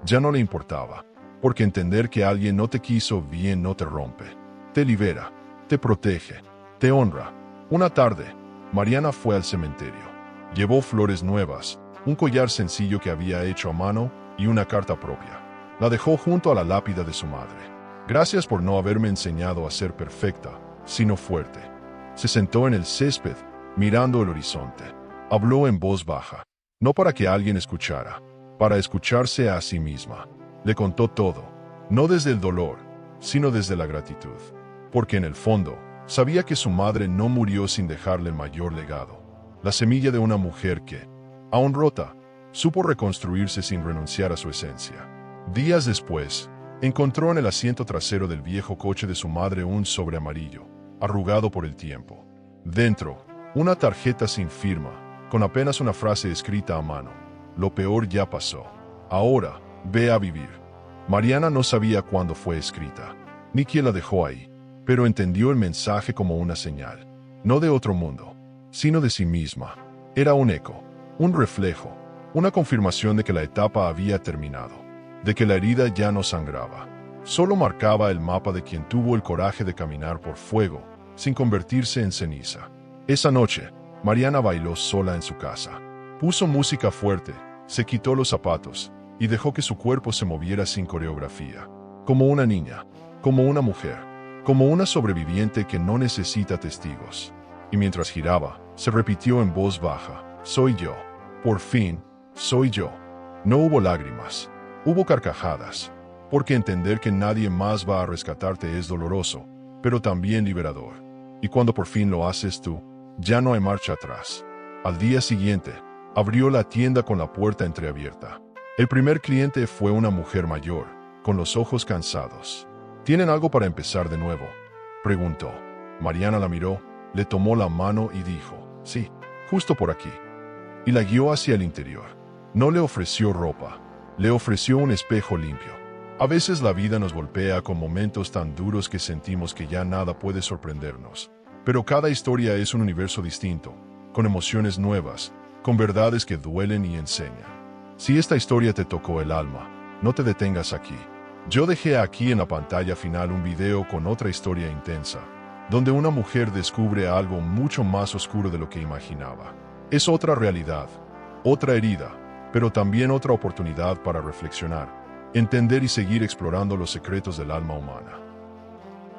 ya no le importaba, porque entender que alguien no te quiso bien no te rompe, te libera, te protege, te honra. Una tarde, Mariana fue al cementerio. Llevó flores nuevas, un collar sencillo que había hecho a mano y una carta propia. La dejó junto a la lápida de su madre. Gracias por no haberme enseñado a ser perfecta, sino fuerte. Se sentó en el césped, mirando el horizonte. Habló en voz baja, no para que alguien escuchara, para escucharse a sí misma. Le contó todo, no desde el dolor, sino desde la gratitud. Porque en el fondo, sabía que su madre no murió sin dejarle mayor legado. La semilla de una mujer que, aún rota, supo reconstruirse sin renunciar a su esencia. Días después, Encontró en el asiento trasero del viejo coche de su madre un sobre amarillo, arrugado por el tiempo. Dentro, una tarjeta sin firma, con apenas una frase escrita a mano. Lo peor ya pasó. Ahora, ve a vivir. Mariana no sabía cuándo fue escrita, ni quién la dejó ahí, pero entendió el mensaje como una señal, no de otro mundo, sino de sí misma. Era un eco, un reflejo, una confirmación de que la etapa había terminado, de que la herida ya no sangraba. Solo marcaba el mapa de quien tuvo el coraje de caminar por fuego, sin convertirse en ceniza. Esa noche, Mariana bailó sola en su casa. Puso música fuerte, se quitó los zapatos, y dejó que su cuerpo se moviera sin coreografía. Como una niña, como una mujer, como una sobreviviente que no necesita testigos. Y mientras giraba, se repitió en voz baja: soy yo. Por fin, soy yo. No hubo lágrimas, hubo carcajadas, porque entender que nadie más va a rescatarte es doloroso, pero también liberador. Y cuando por fin lo haces tú, ya no hay marcha atrás. Al día siguiente, abrió la tienda con la puerta entreabierta. El primer cliente fue una mujer mayor, con los ojos cansados. ¿Tienen algo para empezar de nuevo?, preguntó. Mariana la miró, le tomó la mano y dijo: sí, justo por aquí. Y la guió hacia el interior. No le ofreció ropa, le ofreció un espejo limpio. A veces la vida nos golpea con momentos tan duros que sentimos que ya nada puede sorprendernos. Pero cada historia es un universo distinto, con emociones nuevas, con verdades que duelen y enseñan. Si esta historia te tocó el alma, no te detengas aquí. Yo dejé aquí en la pantalla final un video con otra historia intensa, donde una mujer descubre algo mucho más oscuro de lo que imaginaba. Es otra realidad, otra herida, pero también otra oportunidad para reflexionar, entender y seguir explorando los secretos del alma humana.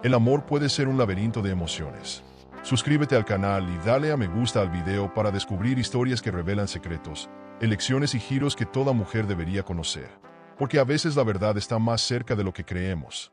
El amor puede ser un laberinto de emociones. Suscríbete al canal y dale a me gusta al video para descubrir historias que revelan secretos, elecciones y giros que toda mujer debería conocer, porque a veces la verdad está más cerca de lo que creemos.